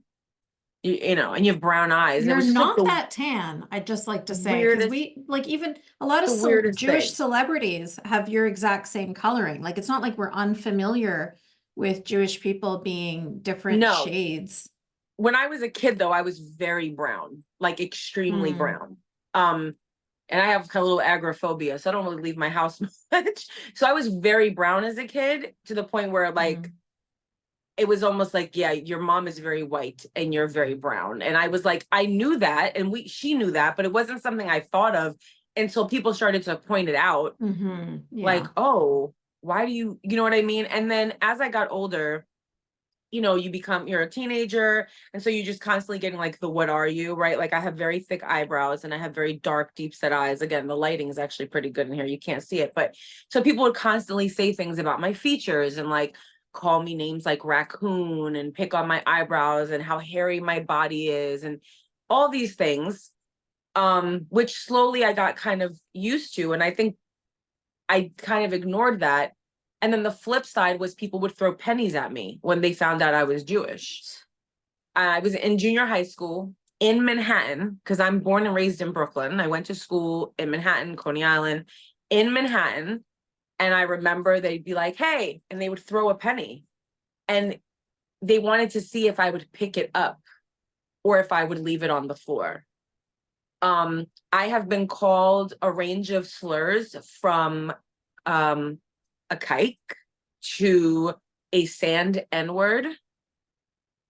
B: You know, and you have brown eyes.
A: You're
B: and it was
A: not
B: just like
A: that tan, I'd just like to say, because we like even a lot of Jewish
B: thing.
A: celebrities have your exact same coloring. Like it's not like we're unfamiliar with Jewish people being different shades.
B: When I was a kid, though, I was very brown, like extremely brown. And I have kind of a little agoraphobia, so I don't really leave my house much. So I was very brown as a kid to the point where like it was almost like, yeah, your mom is very white and you're very brown. And I was like, I knew that and she knew that, but it wasn't something I thought of until people started to point it out. Like, oh, why do you know what I mean? And then as I got older, you know, you're a teenager. And so you're just constantly getting like the, what are you, right? Like I have very thick eyebrows and I have very dark, deep set eyes. Again, the lighting is actually pretty good in here. You can't see it. But so people would constantly say things about my features and like call me names like raccoon and pick on my eyebrows and how hairy my body is and all these things, which slowly I got kind of used to. And I think I kind of ignored that. And then the flip side was people would throw pennies at me when they found out I was Jewish. I was in junior high school in Manhattan, because I'm born and raised in Brooklyn. I went to school in Manhattan, Coney Island, in Manhattan. And I remember they'd be like, hey, and they would throw a penny. And they wanted to see if I would pick it up or if I would leave it on the floor. I have been called a range of slurs, from a kike to a sand N-word.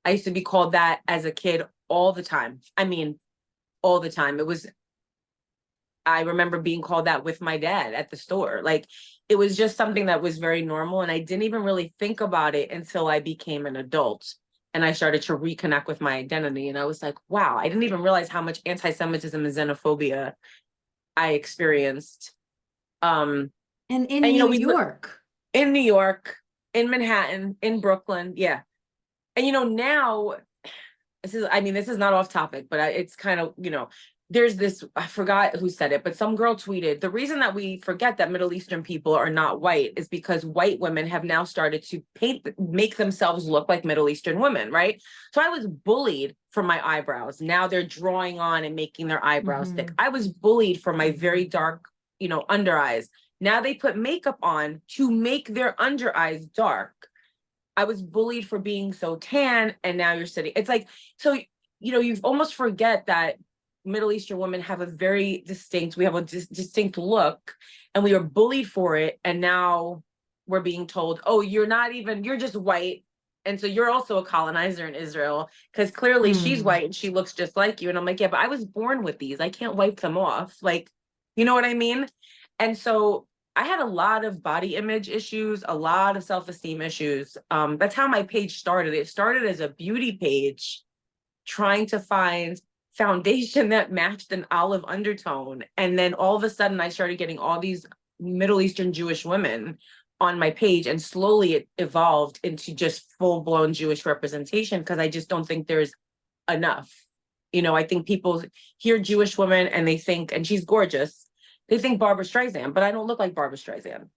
B: I used to be called that as a kid all the time. I mean, all the time. I remember being called that with my dad at the store. Like, it was just something that was very normal. And I didn't even really think about it until I became an adult and I started to reconnect with my identity. And I was like, wow, I didn't even realize how much anti-Semitism and xenophobia I experienced.
A: And in
B: and,
A: New York.
B: In New York, in Manhattan, in Brooklyn. Yeah. And, now this is not off topic, but it's kind of, there's this, I forgot who said it, but some girl tweeted, the reason that we forget that Middle Eastern people are not white is because white women have now started to make themselves look like Middle Eastern women, right? So I was bullied for my eyebrows. Now they're drawing on and making their eyebrows thick. I was bullied for my very dark, under eyes. Now they put makeup on to make their under eyes dark. I was bullied for being so tan, and now you're sitting. It's like, so, you almost forget that Middle Eastern women have a very distinct, we have a distinct look, and we are bullied for it. And now we're being told, oh, you're just white. And so you're also a colonizer in Israel, because clearly she's white and she looks just like you. And I'm like, yeah, but I was born with these. I can't wipe them off. Like, you know what I mean? And so I had a lot of body image issues, a lot of self-esteem issues. That's how my page started. It started as a beauty page, trying to find foundation that matched an olive undertone. And then all of a sudden I started getting all these Middle Eastern Jewish women on my page, and slowly it evolved into just full-blown Jewish representation, because I just don't think there's enough. I think people hear Jewish women and they think, and she's gorgeous, they think Barbara Streisand, but I don't look like Barbara Streisand,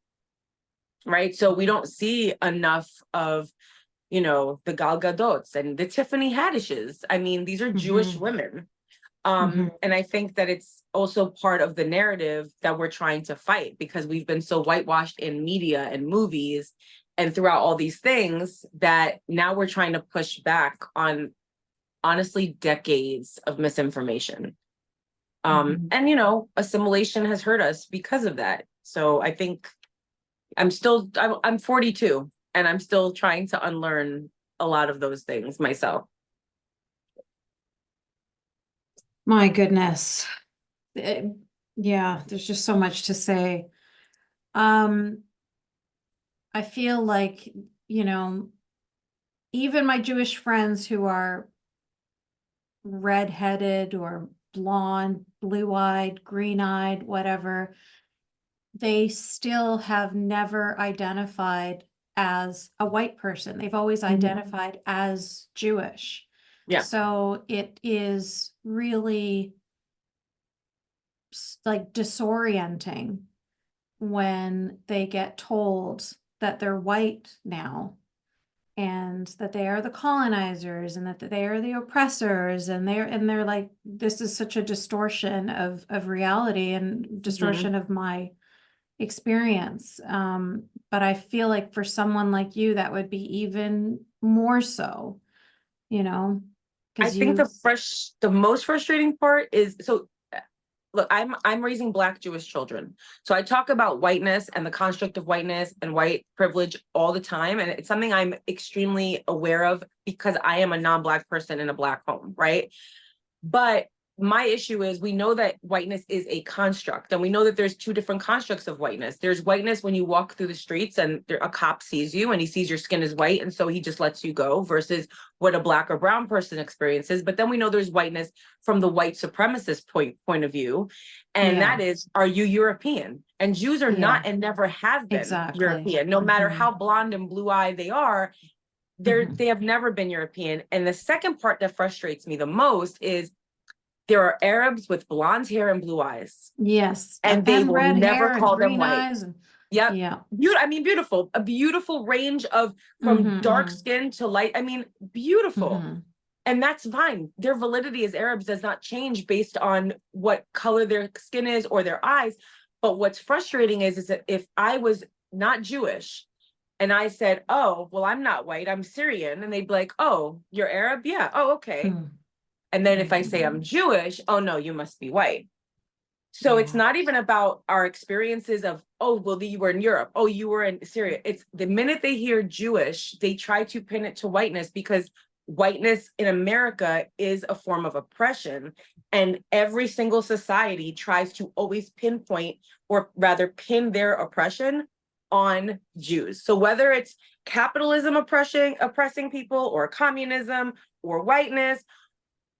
B: right? So we don't see enough of, the Gal Gadots and the Tiffany Haddishes. I mean, these are Jewish women. And I think that it's also part of the narrative that we're trying to fight, because we've been so whitewashed in media and movies and throughout all these things, that now we're trying to push back on, honestly, decades of misinformation. And, assimilation has hurt us because of that. So I think I'm 42, and I'm still trying to unlearn a lot of those things myself.
A: My goodness. Yeah, there's just so much to say. I feel like, even my Jewish friends who are redheaded or blonde, blue-eyed, green-eyed, whatever, they still have never identified as a white person. They've always identified as Jewish.
B: Yeah.
A: So it is really like disorienting when they get told that they're white now, and that they are the colonizers, and that they are the oppressors, and they're like, this is such a distortion of reality and distortion of my experience. But I feel like for someone like you, that would be even more so,
B: I
A: because
B: think the most frustrating part is, so look, I'm raising Black Jewish children. So I talk about whiteness and the construct of whiteness and white privilege all the time. And it's something I'm extremely aware of, because I am a non-Black person in a Black home, right? But my issue is, we know that whiteness is a construct, and we know that there's two different constructs of whiteness. There's whiteness when you walk through the streets and a cop sees you and he sees your skin is white, and so he just lets you go, versus what a Black or brown person experiences. But then we know there's whiteness from the white supremacist point of view, and that is, are you European? And Jews are not, and never have been, European, no matter how blonde and blue-eyed they are. They have never been European. And the second part that frustrates me the most is, there are Arabs with blonde hair and blue eyes.
A: Yes.
B: And they will
A: red
B: never
A: hair
B: call
A: and
B: them
A: green
B: white.
A: eyes.
B: Yep.
A: Yeah.
B: Beautiful. A beautiful range of, from dark skin to light. I mean, beautiful. And that's fine. Their validity as Arabs does not change based on what color their skin is or their eyes. But what's frustrating is that if I was not Jewish and I said, oh, well, I'm not white, I'm Syrian, and they'd be like, oh, you're Arab? Yeah. Oh, okay. And then if I say I'm Jewish, oh, no, you must be white. So it's not even about our experiences of, oh, well, you were in Europe. Oh, you were in Syria. It's the minute they hear Jewish, they try to pin it to whiteness, because whiteness in America is a form of oppression. And every single society tries to always pinpoint, or rather pin their oppression on Jews. So whether it's capitalism oppressing people, or communism, or whiteness,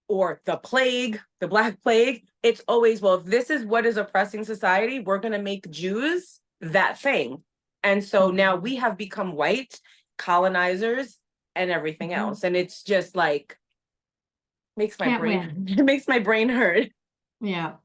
B: or the plague, the Black Plague, it's always, well, if this is what is oppressing society, we're going to make Jews that thing. And so now we have become white colonizers and everything else. And it's just like, makes my brain, it makes my brain hurt.
A: Yeah.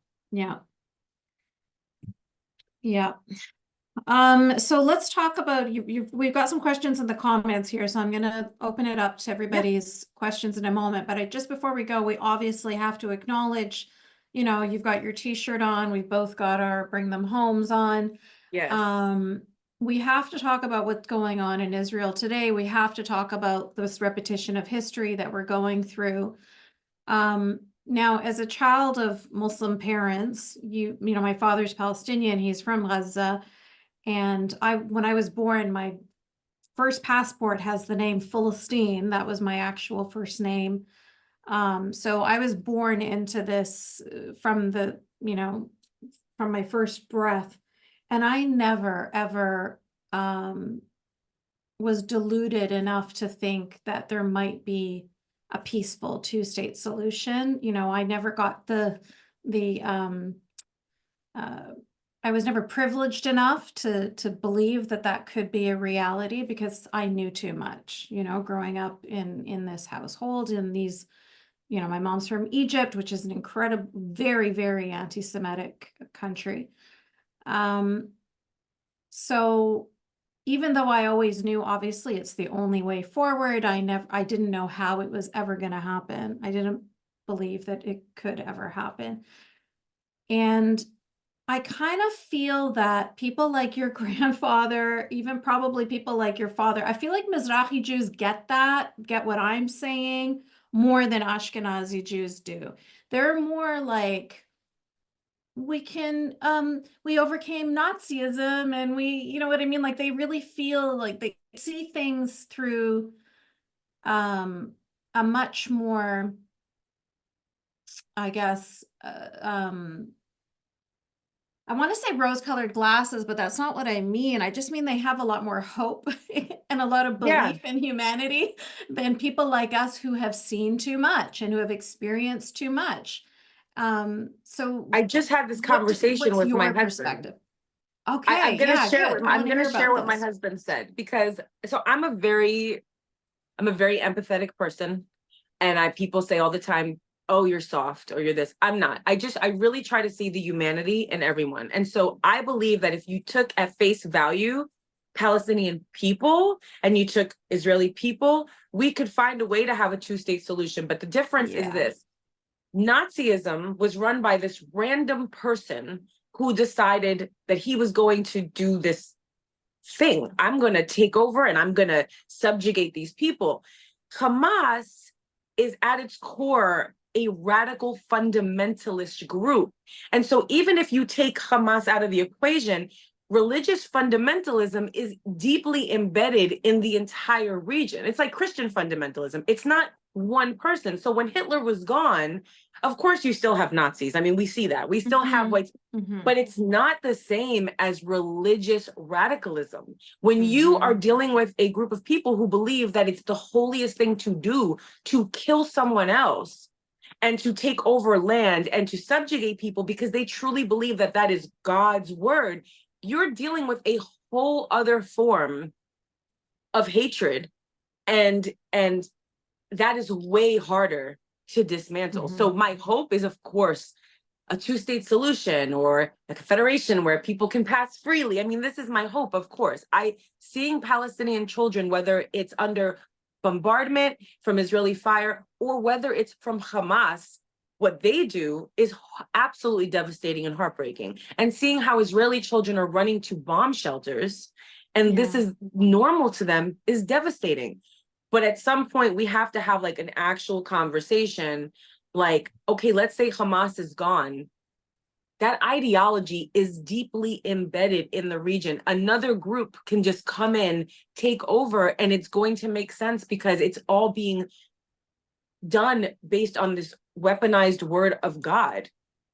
A: So let's talk about we've got some questions in the comments here, so I'm going to open it up to everybody's questions in a moment. But just before we go, we obviously have to acknowledge, you've got your t-shirt on, we've both got our Bring Them Homes on.
B: Yes.
A: We have to talk about what's going on in Israel today. We have to talk about this repetition of history that we're going through. Now, as a child of Muslim parents, my father's Palestinian, he's from Gaza. And when I was born, my first passport has the name Philistine. That was my actual first name. So I was born into this from my first breath. And I never, ever was deluded enough to think that there might be a peaceful two-state solution. I never got I was never privileged enough to believe that could be a reality, because I knew too much, growing up in this household, in these, my mom's from Egypt, which is an incredible, very, very anti-Semitic country. So even though I always knew, obviously, it's the only way forward, I didn't know how it was ever going to happen. I didn't believe that it could ever happen. And I kind of feel that people like your grandfather, even probably people like your father, I feel like Mizrahi Jews get what I'm saying more than Ashkenazi Jews do. They're more like, we overcame Nazism, and you know what I mean? Like, they really feel like they see things through a much more, I guess, I want to say rose-colored glasses, but that's not what I mean. I just mean they have a lot more hope and a lot of belief in humanity than people like us who have seen too much and who have experienced too much. So
B: I just had this conversation with my husband.
A: Okay,
B: I'm going to share what my
A: this.
B: husband said, because I'm a very empathetic person, and people say all the time, oh, you're soft, or you're this. I'm not. I really try to see the humanity in everyone. And so I believe that if you took at face value Palestinian people and you took Israeli people, we could find a way to have a two-state solution. But the difference is this: Nazism was run by this random person who decided that he was going to do this thing. I'm going to take over and I'm going to subjugate these people. Hamas is at its core a radical fundamentalist group. And so even if you take Hamas out of the equation, religious fundamentalism is deeply embedded in the entire region. It's like Christian fundamentalism. It's not one person. So when Hitler was gone, of course you still have Nazis. I mean, we see that. We still have whites, but it's not the same as religious radicalism. When you are dealing with a group of people who believe that it's the holiest thing to do to kill someone else and to take over land and to subjugate people because they truly believe that that is God's word, you're dealing with a whole other form of hatred, and that is way harder to dismantle. So my hope is, of course, a two-state solution or a confederation where people can pass freely. I mean, this is my hope, of course. Seeing Palestinian children, whether it's under bombardment, from Israeli fire, or whether it's from Hamas, what they do is absolutely devastating and heartbreaking. And seeing how Israeli children are running to bomb shelters, and this is normal to them, is devastating. But at some point, we have to have like an actual conversation, like, okay, let's say Hamas is gone. That ideology is deeply embedded in the region. Another group can just come in, take over, and it's going to make sense because it's all being done based on this weaponized word of God,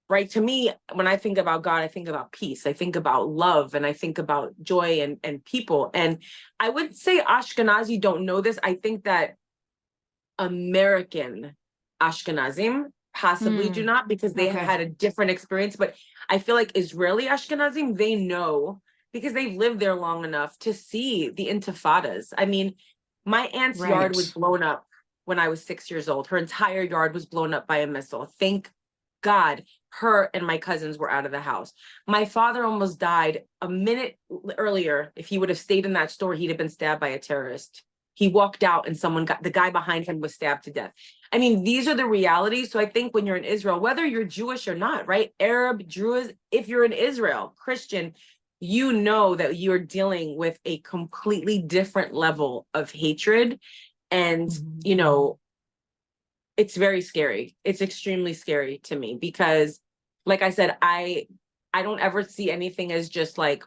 B: right? To me, when I think about God, I think about peace, I think about love, and I think about joy and people. And I would say Ashkenazi don't know this. I think that American Ashkenazim possibly do not, because they have had a different experience. But I feel like Israeli Ashkenazim, they know because they've lived there long enough to see the intifadas. I mean, my aunt's yard was blown up when I was 6 years old. Her entire yard was blown up by a missile. Thank God her and my cousins were out of the house. My father almost died a minute earlier. If he would have stayed in that store, he'd have been stabbed by a terrorist. He walked out and the guy behind him was stabbed to death. I mean, these are the realities. So I think when you're in Israel, whether you're Jewish or not, right? Arab, Druze, if you're in Israel, Christian, you know that you're dealing with a completely different level of hatred. And, you know, it's very scary. It's extremely scary to me because, like I said, I don't ever see anything as just like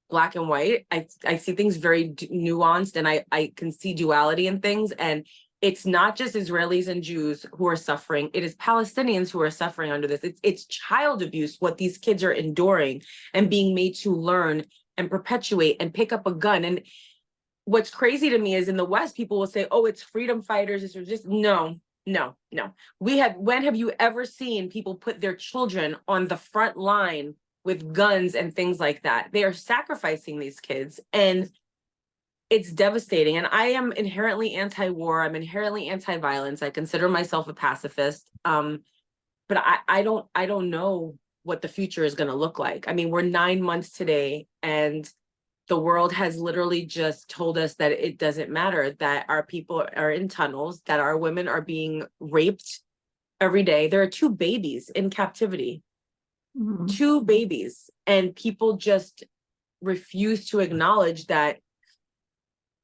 B: black and white. I see things very nuanced, and I can see duality in things. And it's not just Israelis and Jews who are suffering. It is Palestinians who are suffering under this. It's child abuse, what these kids are enduring and being made to learn and perpetuate and pick up a gun. And what's crazy to me is in the West, people will say, oh, it's freedom fighters. It's just no. When have you ever seen people put their children on the front line with guns and things like that? They are sacrificing these kids, and it's devastating. And I am inherently anti-war. I'm inherently anti-violence. I consider myself a pacifist. But I don't know what the future is going to look like. I mean, we're 9 months today, and the world has literally just told us that it doesn't matter, that our people are in tunnels, that our women are being raped every day. There are 2 babies in captivity. 2 babies, and people just refuse to acknowledge that.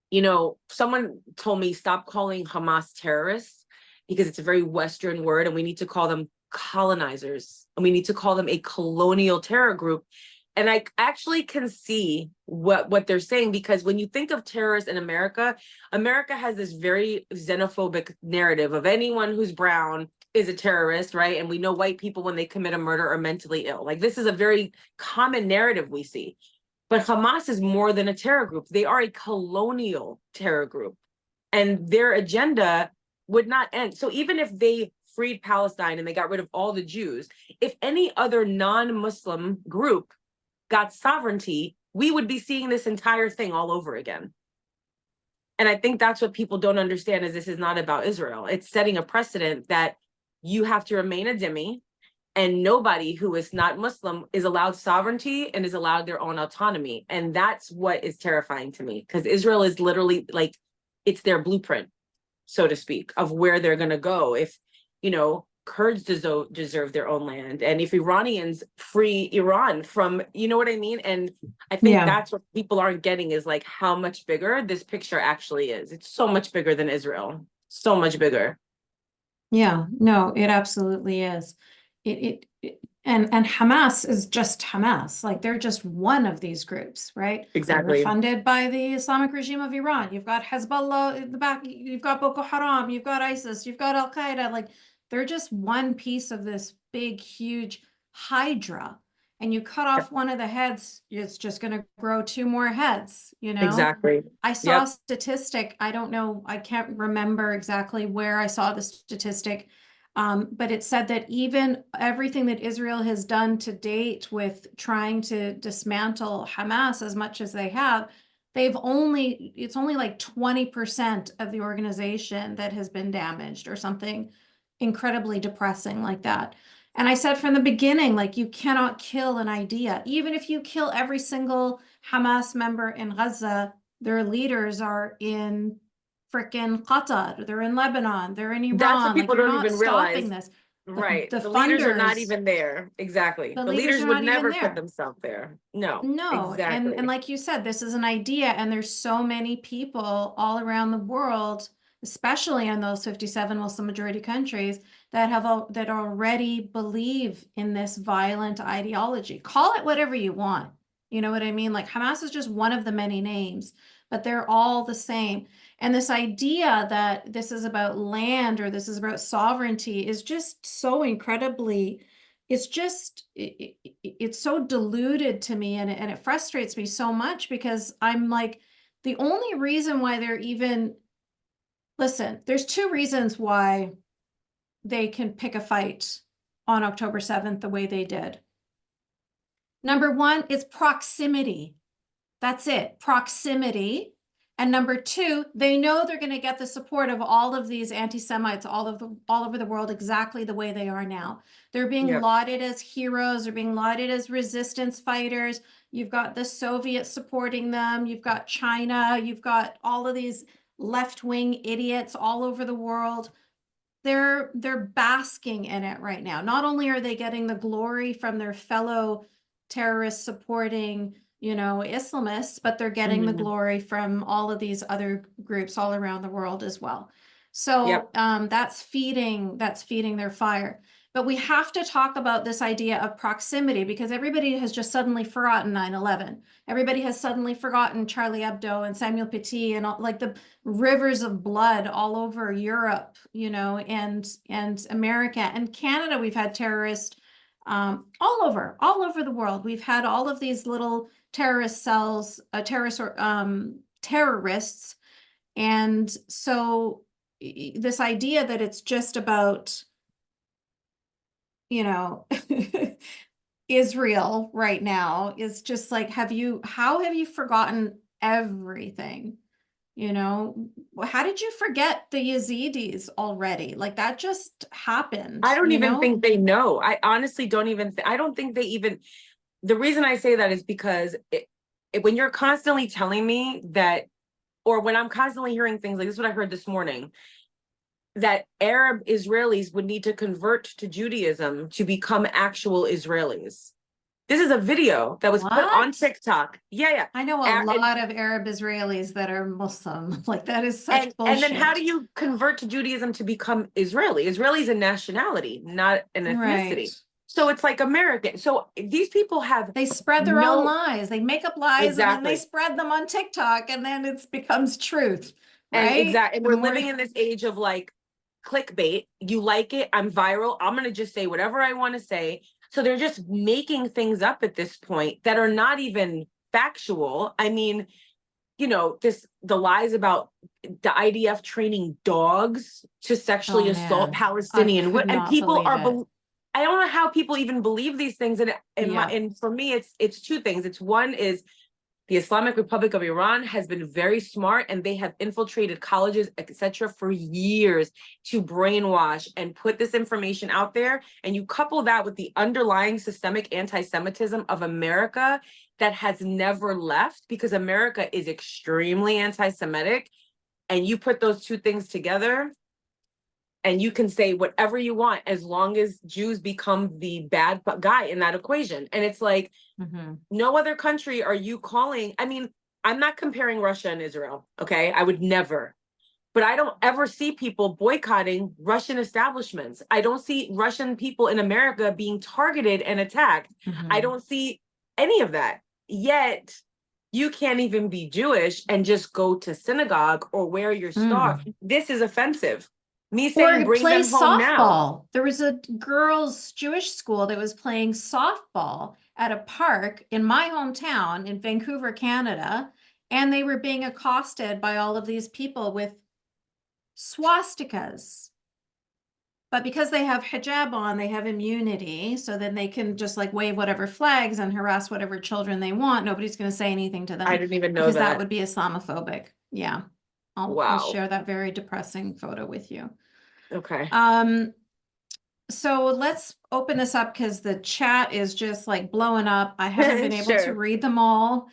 B: You know, someone told me stop calling Hamas terrorists because it's a very Western word, and we need to call them colonizers, and we need to call them a colonial terror group. And I actually can see what they're saying, because when you think of terrorists in America, America has this very xenophobic narrative of anyone who's brown is a terrorist, right? And we know white people, when they commit a murder, are mentally ill. Like, this is a very common narrative we see. But Hamas is more than a terror group. They are a colonial terror group, and their agenda would not end. So even if they freed Palestine and they got rid of all the Jews, if any other non-Muslim group got sovereignty, we would be seeing this entire thing all over again. And I think that's what people don't understand, is this is not about Israel. It's setting a precedent that you have to remain a dhimmi, and nobody who is not Muslim is allowed sovereignty and is allowed their own autonomy. And that's what is terrifying to me, because Israel is literally like, it's their blueprint, so to speak, of where they're going to go. If, you know, Kurds deserve their own land, and if Iranians free Iran from, you know what I mean? And I think that's what people aren't getting, is like how much bigger this picture actually is. It's so much bigger than Israel, so much bigger.
A: Yeah, no, it absolutely is. And Hamas is just Hamas. Like, they're just one of these groups, right?
B: Exactly.
A: They're funded by the Islamic regime of Iran. You've got Hezbollah in the back. You've got Boko Haram. You've got ISIS. You've got Al Qaeda. Like, they're just one piece of this big, huge hydra. And you cut off one of the heads, it's just going to grow 2 more heads, you know?
B: Exactly.
A: I saw a statistic. I don't know. I can't remember exactly where I saw the statistic. But it said that even everything that Israel has done to date with trying to dismantle Hamas as much as they have, it's only like 20% of the organization that has been damaged, or something incredibly depressing like that. And I said from the beginning, like, you cannot kill an idea. Even if you kill every single Hamas member in Gaza, their leaders are in frickin' Qatar, they're in Lebanon, they're in
B: That's what
A: Iran. Like,
B: people
A: you're
B: don't
A: not
B: even
A: stopping
B: realize.
A: this.
B: Right.
A: The
B: The leaders are not
A: funders,
B: even there. Exactly.
A: the
B: The
A: leaders
B: leaders
A: are
B: would
A: not even
B: never put
A: there.
B: themselves there. No,
A: No, and
B: exactly.
A: like you said, this is an idea, and there's so many people all around the world, especially in those 57 Muslim majority countries, that that already believe in this violent ideology. Call it whatever you want. You know what I mean? Like, Hamas is just one of the many names, but they're all the same. And this idea that this is about land or this is about sovereignty is just so incredibly, it's so diluted to me, and it frustrates me so much, because I'm like, the only reason why they're even, listen, there's two reasons why they can pick a fight on October 7th the way they did. Number one is proximity. That's it, proximity. And number two, they know they're going to get the support of all of these anti-Semites all over the world exactly the way they are now. They're being
B: Yep.
A: lauded as heroes, they're being lauded as resistance fighters. You've got the Soviets supporting them, you've got China, you've got all of these left-wing idiots all over the world. They're basking in it right now. Not only are they getting the glory from their fellow terrorist supporting, Islamists, but they're getting the
B: Mhm.
A: glory from all of these other groups all around the world as well.
B: Yep.
A: So that's feeding their fire. But we have to talk about this idea of proximity, because everybody has just suddenly forgotten 9/11. Everybody has suddenly forgotten Charlie Hebdo and Samuel Paty and all, like, the rivers of blood all over Europe, and America and Canada. We've had terrorists all over the world. We've had all of these little terrorist cells, terrorists. And so this idea that it's just about, Israel right now is just like, how have you forgotten everything? How did you forget the Yazidis already? Like, that just happened,
B: I don't even think they know. I honestly don't even, I don't think they even, the reason I say that is because when you're constantly telling me that, or when I'm constantly hearing things like this, is what I heard this morning, that Arab Israelis would need to convert to Judaism to become actual Israelis. This is a video that was put on
A: What?
B: TikTok. Yeah.
A: I know a lot of Arab Israelis that are Muslim. Like, that is such
B: And then how do
A: bullshit.
B: you convert to Judaism to become Israeli? Israeli is a nationality, not an ethnicity.
A: Right.
B: So it's like American. So these people have
A: They spread their own lies. They make up lies and then they
B: exactly.
A: spread them on TikTok, and then it becomes truth,
B: And
A: right?
B: exactly. And we're living in this age of like clickbait. You like it, I'm viral. I'm gonna just say whatever I want to say. So they're just making things up at this point that are not even factual. I mean, the lies about the IDF training dogs to sexually
A: Oh
B: assault
A: man, I
B: Palestinian,
A: could
B: and
A: not
B: people
A: believe
B: are.
A: it.
B: I don't know how people even believe these things.
A: Yeah.
B: And for me, it's two things. It's one is the Islamic Republic of Iran has been very smart, and they have infiltrated colleges, etc., for years to brainwash and put this information out there. And you couple that with the underlying systemic anti-Semitism of America that has never left, because America is extremely anti-Semitic. And you put those two things together, and you can say whatever you want as long as Jews become the bad guy in that equation. And it's like, no other country are you calling. I mean, I'm not comparing Russia and Israel, okay? I would never. But I don't ever see people boycotting Russian establishments. I don't see Russian people in America being targeted and attacked. I don't see any of that. Yet you can't even be Jewish and just go to synagogue or wear your star. This is offensive. Me saying
A: Or
B: bring
A: play
B: them home now.
A: softball. There was a girls' Jewish school that was playing softball at a park in my hometown in Vancouver, Canada, and they were being accosted by all of these people with swastikas. But because they have hijab on, they have immunity, so then they can just like wave whatever flags and harass whatever children they want. Nobody's going to say anything to them
B: I didn't even know
A: because that
B: that.
A: would be Islamophobic. Yeah. I'll
B: Wow.
A: share that very depressing photo with you.
B: Okay.
A: So let's open this up because the chat is just like blowing up. I haven't been able to
B: Sure.
A: read them all,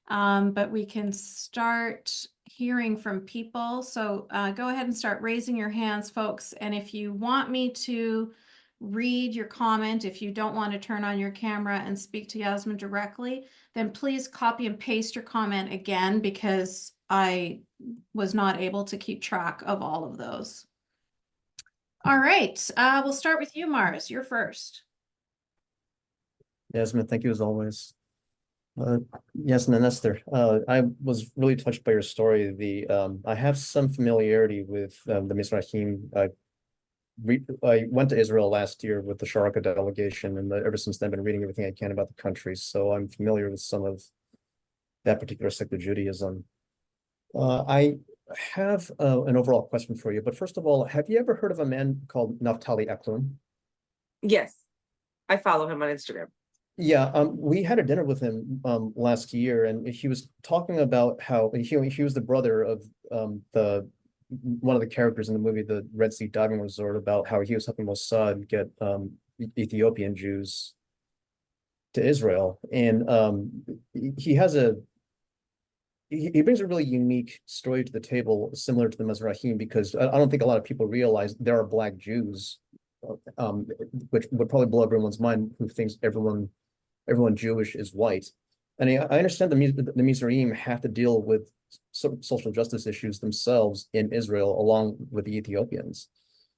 A: but we can start hearing from people. So go ahead and start raising your hands, folks. And if you want me to read your comment, if you don't want to turn on your camera and speak to Yasmine directly, then please copy and paste your comment again, because I was not able to keep track of all of those. All right, we'll start with you, Mars. You're first.
C: Yasmine, thank you as always. Yasmine and Esther, I was really touched by your story. I have some familiarity with the Mizrahim. I went to Israel last year with the Sharaka delegation, and ever since then, I've been reading everything I can about the country. So I'm familiar with some of that particular sect of Judaism. I have an overall question for you, but first of all, have you ever heard of a man called Naftali Eklund?
B: Yes, I follow him on Instagram.
C: Yeah, we had a dinner with him last year, and he was talking about how he was the brother of the one of the characters in the movie, the Red Sea Diving Resort, about how he was helping Mossad get Ethiopian Jews to Israel, and he has he brings a really unique story to the table, similar to the Mizrahim, because I don't think a lot of people realize there are Black Jews, which would probably blow everyone's mind, who thinks everyone Jewish is white. And I understand the Mizrahim have to deal with social justice issues themselves in Israel, along with the Ethiopians.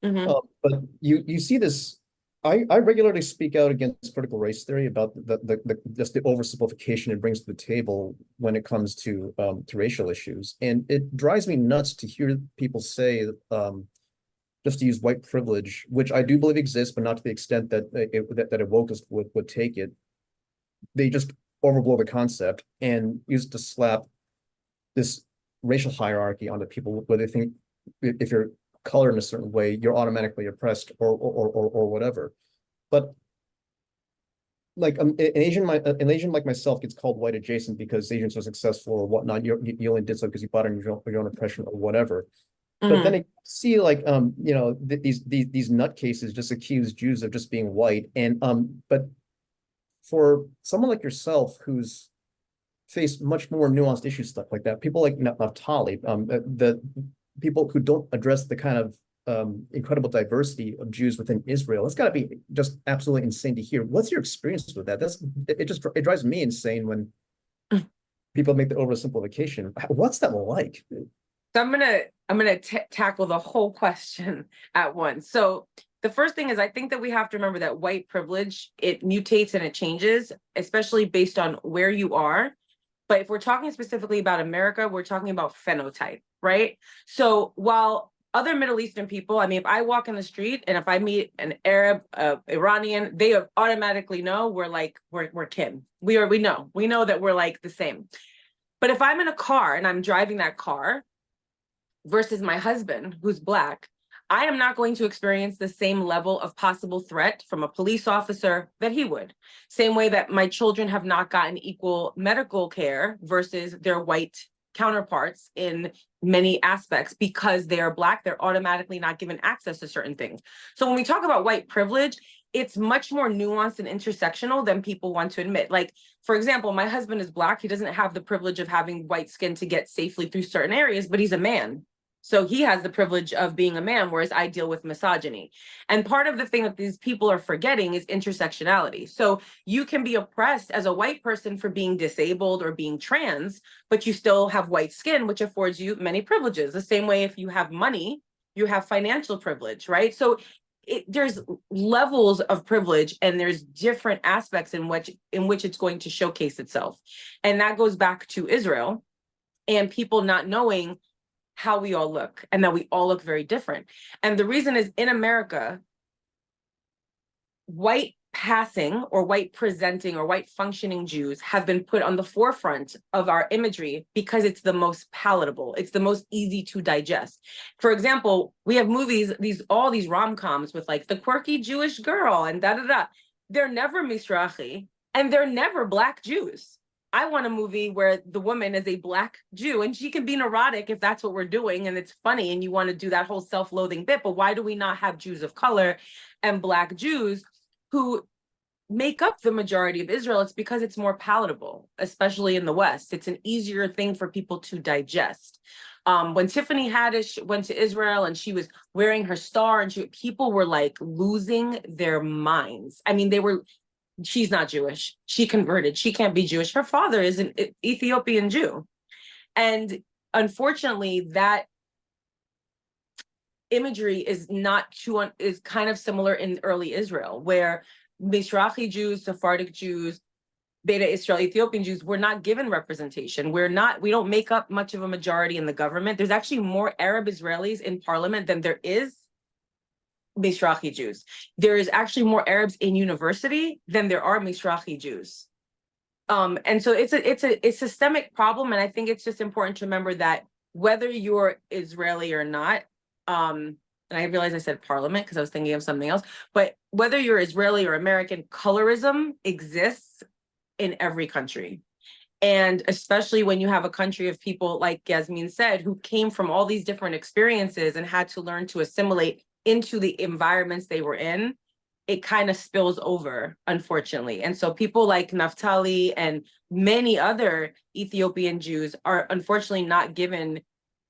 B: Mm-hmm.
C: But you see this. I regularly speak out against critical race theory about just the oversimplification it brings to the table when it comes to racial issues, and it drives me nuts to hear people say, just to use white privilege, which I do believe exists, but not to the extent that that a wokist would take it. They just overblow the concept and use it to slap this racial hierarchy onto people, where they think if you're colored in a certain way, you're automatically oppressed or whatever. But like an Asian like myself gets called white adjacent because Asians are successful or whatnot. You only did so because you bought in your own oppression or whatever.
B: Mm-hmm.
C: But then I see like these nutcases just accuse Jews of just being white, and but for someone like yourself who's faced much more nuanced issues, stuff like that, people like Naftali, the people who don't address the kind of incredible diversity of Jews within Israel, it's got to be just absolutely insane to hear. What's your experience with that? It drives me insane when people make the oversimplification. What's that like?
B: So I'm gonna tackle the whole question at once. So the first thing is, I think that we have to remember that white privilege, it mutates and it changes, especially based on where you are. But if we're talking specifically about America, we're talking about phenotype, right? So while other Middle Eastern people, I mean, if I walk in the street and if I meet an Arab, Iranian, they automatically know we're kin. We know that we're like the same. But if I'm in a car and I'm driving that car versus my husband, who's Black, I am not going to experience the same level of possible threat from a police officer that he would. Same way that my children have not gotten equal medical care versus their white counterparts in many aspects. Because they are Black, they're automatically not given access to certain things. So when we talk about white privilege, it's much more nuanced and intersectional than people want to admit. Like, for example, my husband is Black. He doesn't have the privilege of having white skin to get safely through certain areas, but he's a man. So he has the privilege of being a man, whereas I deal with misogyny. And part of the thing that these people are forgetting is intersectionality. So you can be oppressed as a white person for being disabled or being trans, but you still have white skin, which affords you many privileges. The same way if you have money, you have financial privilege, right? So there's levels of privilege, and there's different aspects in which it's going to showcase itself. And that goes back to Israel and people not knowing how we all look, and that we all look very different. And the reason is, in America, white passing or white presenting or white functioning Jews have been put on the forefront of our imagery because it's the most palatable. It's the most easy to digest. For example, we have movies, all these rom-coms with like the quirky Jewish girl and da-da-da. They're never Mizrahi, and they're never Black Jews. I want a movie where the woman is a Black Jew, and she can be neurotic if that's what we're doing, and it's funny, and you want to do that whole self-loathing bit. But why do we not have Jews of color and Black Jews who make up the majority of Israel. It's because it's more palatable, especially in the West. It's an easier thing for people to digest. When Tiffany Haddish went to Israel and she was wearing her star, and people were like losing their minds. I mean, she's not Jewish. She converted. She can't be Jewish. Her father is an Ethiopian Jew. And unfortunately, that imagery is is kind of similar in early Israel, where Iraqi Jews, Sephardic Jews, Beta Israel, Ethiopian Jews were not given representation. We don't make up much of a majority in the government. There's actually more Arab Israelis in parliament than there is Mizrahi Jews. There is actually more Arabs in university than there are Mizrahi Jews. And so it's a systemic problem. And I think it's just important to remember that whether you're Israeli or not, and I realized I said parliament because I was thinking of something else, but whether you're Israeli or American, colorism exists in every country. And especially when you have a country of people, like Yasmine said, who came from all these different experiences and had to learn to assimilate into the environments they were in, it kind of spills over, unfortunately. And so people like Naftali and many other Ethiopian Jews are unfortunately not given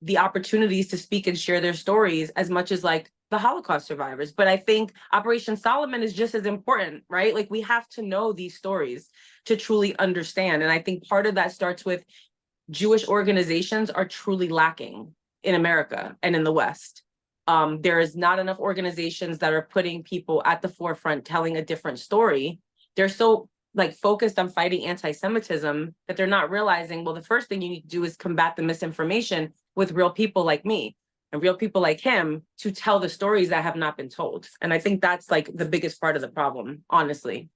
B: the opportunities to speak and share their stories as much as like the Holocaust survivors. But I think Operation Solomon is just as important, right? Like we have to know these stories to truly understand. And I think part of that starts with Jewish organizations are truly lacking in America and in the West. There is not enough organizations that are putting people at the forefront, telling a different story. They're so like focused on fighting anti-Semitism that they're not realizing, well, the first thing you need to do is combat the misinformation with real people like me and real people like him to tell the stories that have not been told. And I think that's like the biggest part of the problem, honestly.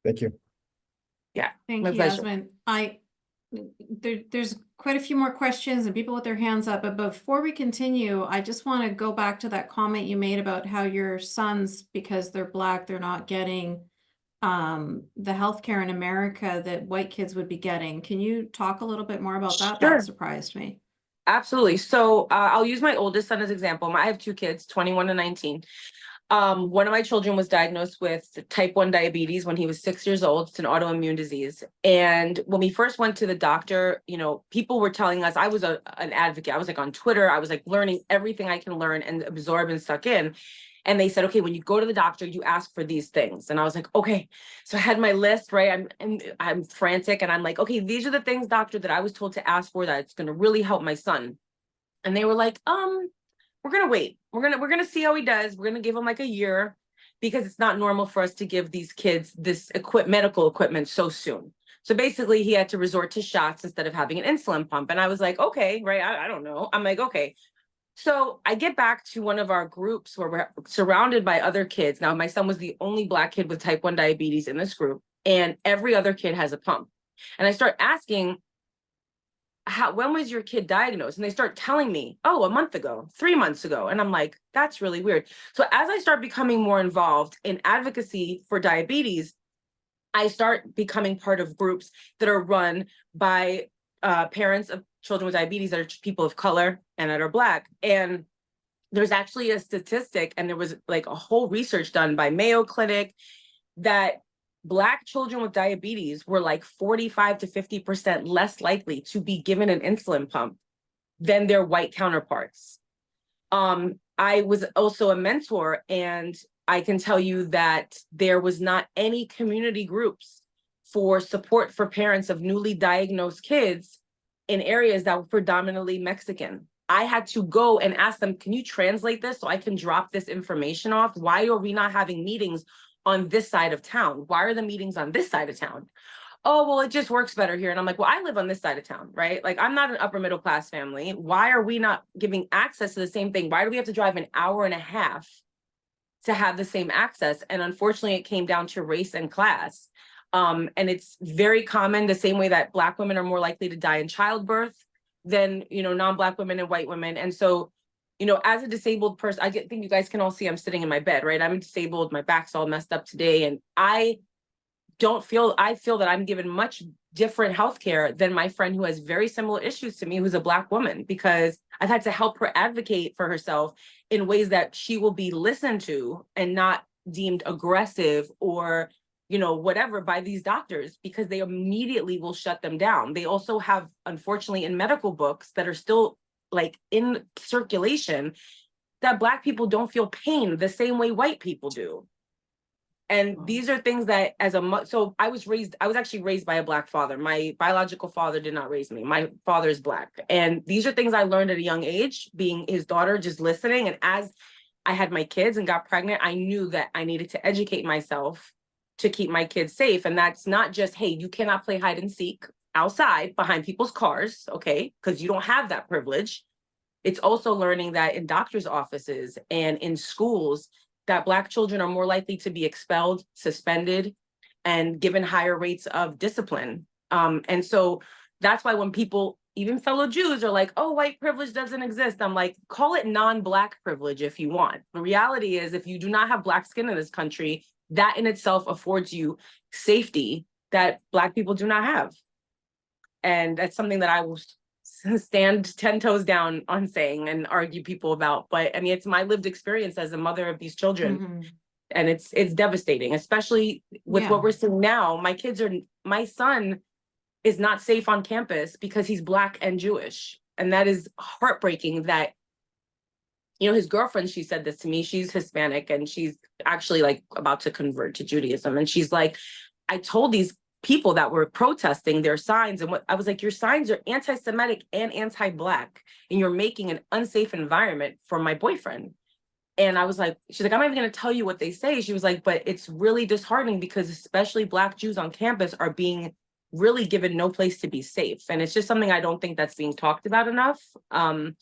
C: Thank you.
B: Yeah.
A: Thank
B: My
A: you,
B: pleasure.
A: Yasmine. There's quite a few more questions and people with their hands up, but before we continue, I just want to go back to that comment you made about how your sons, because they're Black, they're not getting the healthcare in America that white kids would be getting. Can you talk a little bit more about that?
B: Sure.
A: That surprised me.
B: Absolutely. So I'll use my oldest son as example. I have two kids, 21 and 19. One of my children was diagnosed with type 1 diabetes when he was 6 years old. It's an autoimmune disease. And when we first went to the doctor, you know, people were telling us, I was an advocate. I was like on Twitter. I was like learning everything I can learn and absorb and suck in. And they said, okay, when you go to the doctor, you ask for these things. And I was like, okay. So I had my list, right? I'm frantic. And I'm like, okay, these are the things, doctor, that I was told to ask for that it's going to really help my son. And they were like, we're going to wait. We're going to see how he does. We're going to give him like a year because it's not normal for us to give these kids this medical equipment so soon. So basically he had to resort to shots instead of having an insulin pump. And I was like, okay, right. I don't know. I'm like, okay. So I get back to one of our groups where we're surrounded by other kids. Now, my son was the only Black kid with type 1 diabetes in this group, and every other kid has a pump. And I start asking, when was your kid diagnosed? And they start telling me, oh, a month ago, 3 months ago. And I'm like, that's really weird. So as I start becoming more involved in advocacy for diabetes, I start becoming part of groups that are run by parents of children with diabetes that are people of color and that are Black. And there's actually a statistic, and there was like a whole research done by Mayo Clinic that Black children with diabetes were like 45 to 50% less likely to be given an insulin pump than their white counterparts. I was also a mentor, and I can tell you that there was not any community groups for support for parents of newly diagnosed kids in areas that were predominantly Mexican. I had to go and ask them, can you translate this so I can drop this information off? Why are we not having meetings on this side of town? Why are the meetings on this side of town? Oh, well, it just works better here. And I'm like, well, I live on this side of town, right? Like, I'm not an upper middle class family. Why are we not giving access to the same thing? Why do we have to drive an hour and a half to have the same access? And unfortunately, it came down to race and class. And it's very common, the same way that Black women are more likely to die in childbirth than, you know, non-Black women and white women. And so, you know, as a disabled person, think you guys can all see I'm sitting in my bed, right? I'm disabled, my back's all messed up today. And I feel that I'm given much different healthcare than my friend who has very similar issues to me, who's a Black woman, because I've had to help her advocate for herself in ways that she will be listened to and not deemed aggressive or, you know, whatever by these doctors, because they immediately will shut them down. They also have, unfortunately, in medical books that are still like in circulation, that Black people don't feel pain the same way white people do. And these are things that so I was actually raised by a Black father. My biological father did not raise me. My father is Black. And these are things I learned at a young age, being his daughter, just listening. And as I had my kids and got pregnant, I knew that I needed to educate myself to keep my kids safe. And that's not just, hey, you cannot play hide and seek outside behind people's cars, okay? Because you don't have that privilege. It's also learning that in doctors' offices and in schools, that Black children are more likely to be expelled, suspended, and given higher rates of discipline. And so that's why when people, even fellow Jews, are like, oh, white privilege doesn't exist, I'm like, call it non-Black privilege if you want. The reality is, if you do not have Black skin in this country, that in itself affords you safety that Black people do not have. And that's something that I will stand 10 toes down on saying and argue people about. But I mean, it's my lived experience as a mother of these children. And it's devastating, especially with what we're seeing now. My son is not safe on campus because he's Black and Jewish. And that is heartbreaking that, you know, his girlfriend, she said this to me, she's Hispanic and she's actually like about to convert to Judaism. And she's like, I told these people that were protesting their signs, and what I was like, your signs are anti-Semitic and anti-Black, and you're making an unsafe environment for my boyfriend. And I was like, she's like, I'm not even going to tell you what they say. She was like, but it's really disheartening because especially Black Jews on campus are being really given no place to be safe. And it's just something I don't think that's being talked about enough. And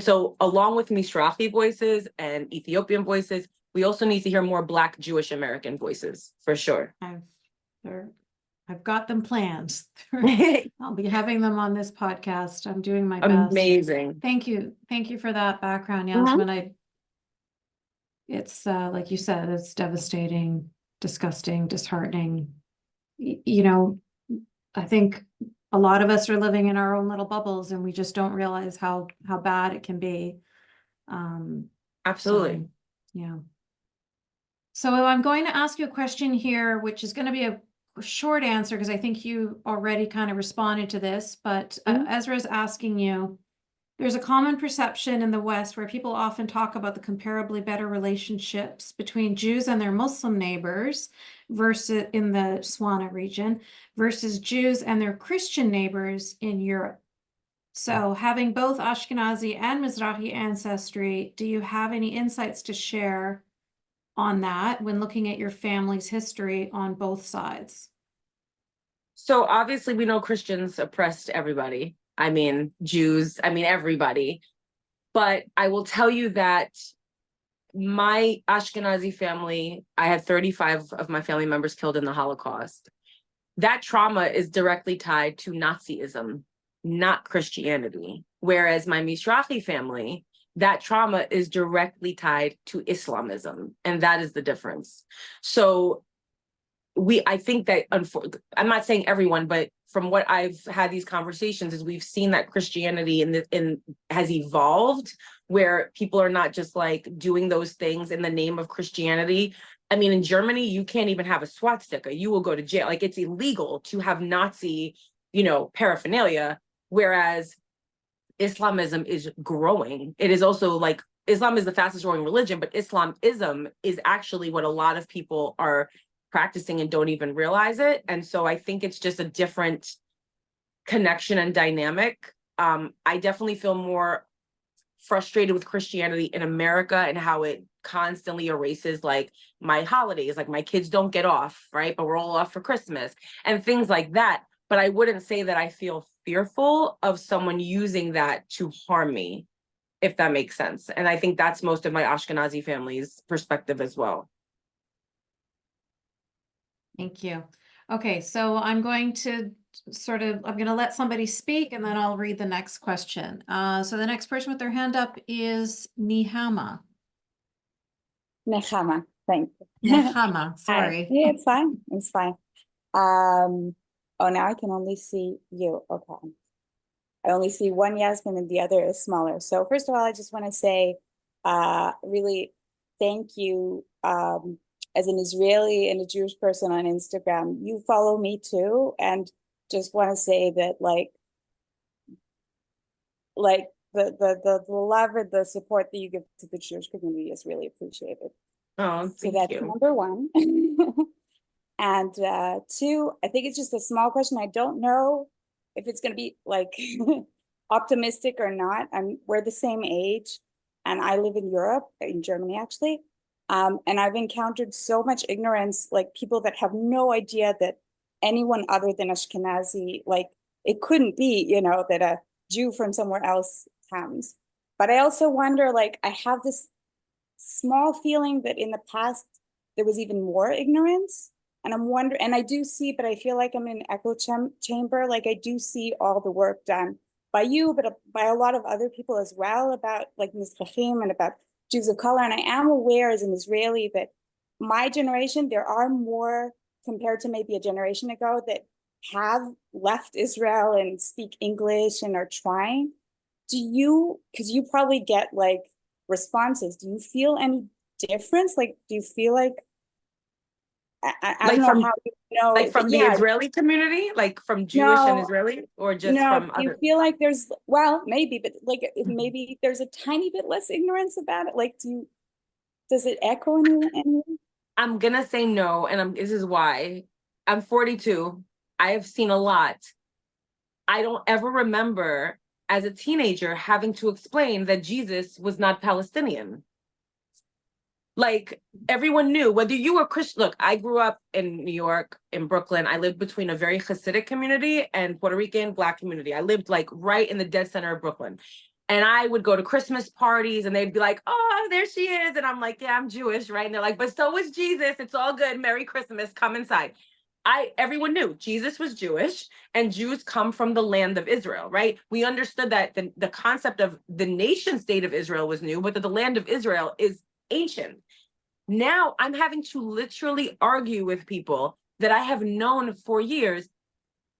B: so along with Mizrahi voices and Ethiopian voices, we also need to hear more Black Jewish American voices, for sure.
A: I've got them planned. I'll be having them on this podcast. I'm doing my best.
B: Amazing.
A: Thank you. Thank you for that background, Yasmine. It's like you said, it's devastating, disgusting, disheartening. You know, I think a lot of us are living in our own little bubbles and we just don't realize how bad it can be.
B: Absolutely.
A: So, yeah. So I'm going to ask you a question here, which is going to be a short answer because I think you already kind of responded to this, but Ezra's asking you, there's a common perception in the West where people often talk about the comparably better relationships between Jews and their Muslim neighbors versus in the Swana region versus Jews and their Christian neighbors in Europe. So having both Ashkenazi and Mizrahi ancestry, do you have any insights to share on that when looking at your family's history on both sides?
B: So obviously we know Christians oppressed everybody. I mean, Jews, I mean, everybody. But I will tell you that my Ashkenazi family, I had 35 of my family members killed in the Holocaust. That trauma is directly tied to Nazism, not Christianity. Whereas my Mizrahi family, that trauma is directly tied to Islamism. And that is the difference. So I think that, I'm not saying everyone, but from what I've had these conversations is we've seen that Christianity has evolved where people are not just like doing those things in the name of Christianity. I mean, in Germany, you can't even have a swastika. You will go to jail. Like it's illegal to have Nazi, paraphernalia, whereas Islamism is growing. It is also like Islam is the fastest growing religion, but Islamism is actually what a lot of people are practicing and don't even realize it. And so I think it's just a different connection and dynamic. I definitely feel more frustrated with Christianity in America and how it constantly erases like my holidays, like my kids don't get off, right? But we're all off for Christmas and things like that. But I wouldn't say that I feel fearful of someone using that to harm me, if that makes sense. And I think that's most of my Ashkenazi family's perspective as well.
A: Thank you. Okay, so I'm going to let somebody speak and then I'll read the next question. So the next person with their hand up is Nehama.
D: Thank you.
A: Nehama, sorry.
D: Yeah, it's fine. It's fine. Oh, now I can only see you. Okay. I only see one Yasmine and the other is smaller. So first of all, I just want to say, really thank you as an Israeli and a Jewish person on Instagram, you follow me too, and just want to say that like the love and the support that you give to the Jewish community is really appreciated.
B: Oh,
D: So
B: thank
D: that's
B: you.
D: number one. And two, I think it's just a small question. I don't know if it's going to be like optimistic or not. We're the same age, and I live in Europe, in Germany actually. And I've encountered so much ignorance, like people that have no idea that anyone other than Ashkenazi, like it couldn't be, you know, that a Jew from somewhere else comes. But I also wonder, like, I have this small feeling that in the past there was even more ignorance. And I'm wondering, and I do see, but I feel like I'm in an echo chamber. Like I do see all the work done by you, but by a lot of other people as well about like Mizrahim and about Jews of color. And I am aware as an Israeli that my generation, there are more compared to maybe a generation ago that have left Israel and speak English and are trying. Do you, because you probably get like responses, do you feel any difference? Like, do you feel like, I
B: Like
D: don't
B: from-
D: know how you know,
B: Like from the Israeli community, like from Jewish and
D: No.
B: Israeli, or just
D: no,
B: from
D: do you
B: other?
D: feel like there's, well, maybe, but like maybe there's a tiny bit less ignorance about it? Like, does it echo anyone?
B: I'm gonna say no, and this is why. I'm 42. I have seen a lot. I don't ever remember as a teenager having to explain that Jesus was not Palestinian. Like everyone knew, whether you were Christian. Look, I grew up in New York, in Brooklyn. I lived between a very Hasidic community and Puerto Rican Black community. I lived like right in the dead center of Brooklyn. And I would go to Christmas parties and they'd be like, oh, there she is. And I'm like, yeah, I'm Jewish, right? And they're like, but so is Jesus. It's all good. Merry Christmas. Come inside. Everyone knew Jesus was Jewish and Jews come from the land of Israel, right? We understood that the concept of the nation state of Israel was new, but that the land of Israel is ancient. Now I'm having to literally argue with people that I have known for years.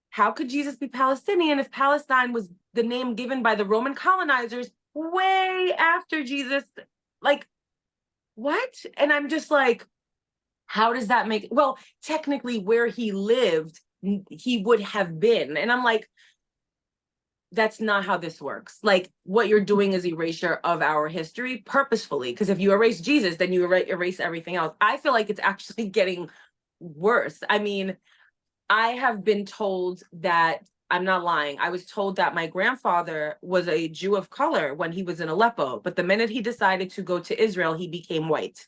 B: How could Jesus be Palestinian if Palestine was the name given by the Roman colonizers way after Jesus? Like, what? And I'm just like, how does that make, well, technically where he lived, he would have been. And I'm like, that's not how this works. Like what you're doing is erasure of our history purposefully. Because if you erase Jesus, then you erase everything else. I feel like it's actually getting worse. I mean, I have been told that, I'm not lying, I was told that my grandfather was a Jew of color when he was in Aleppo, but the minute he decided to go to Israel, he became white.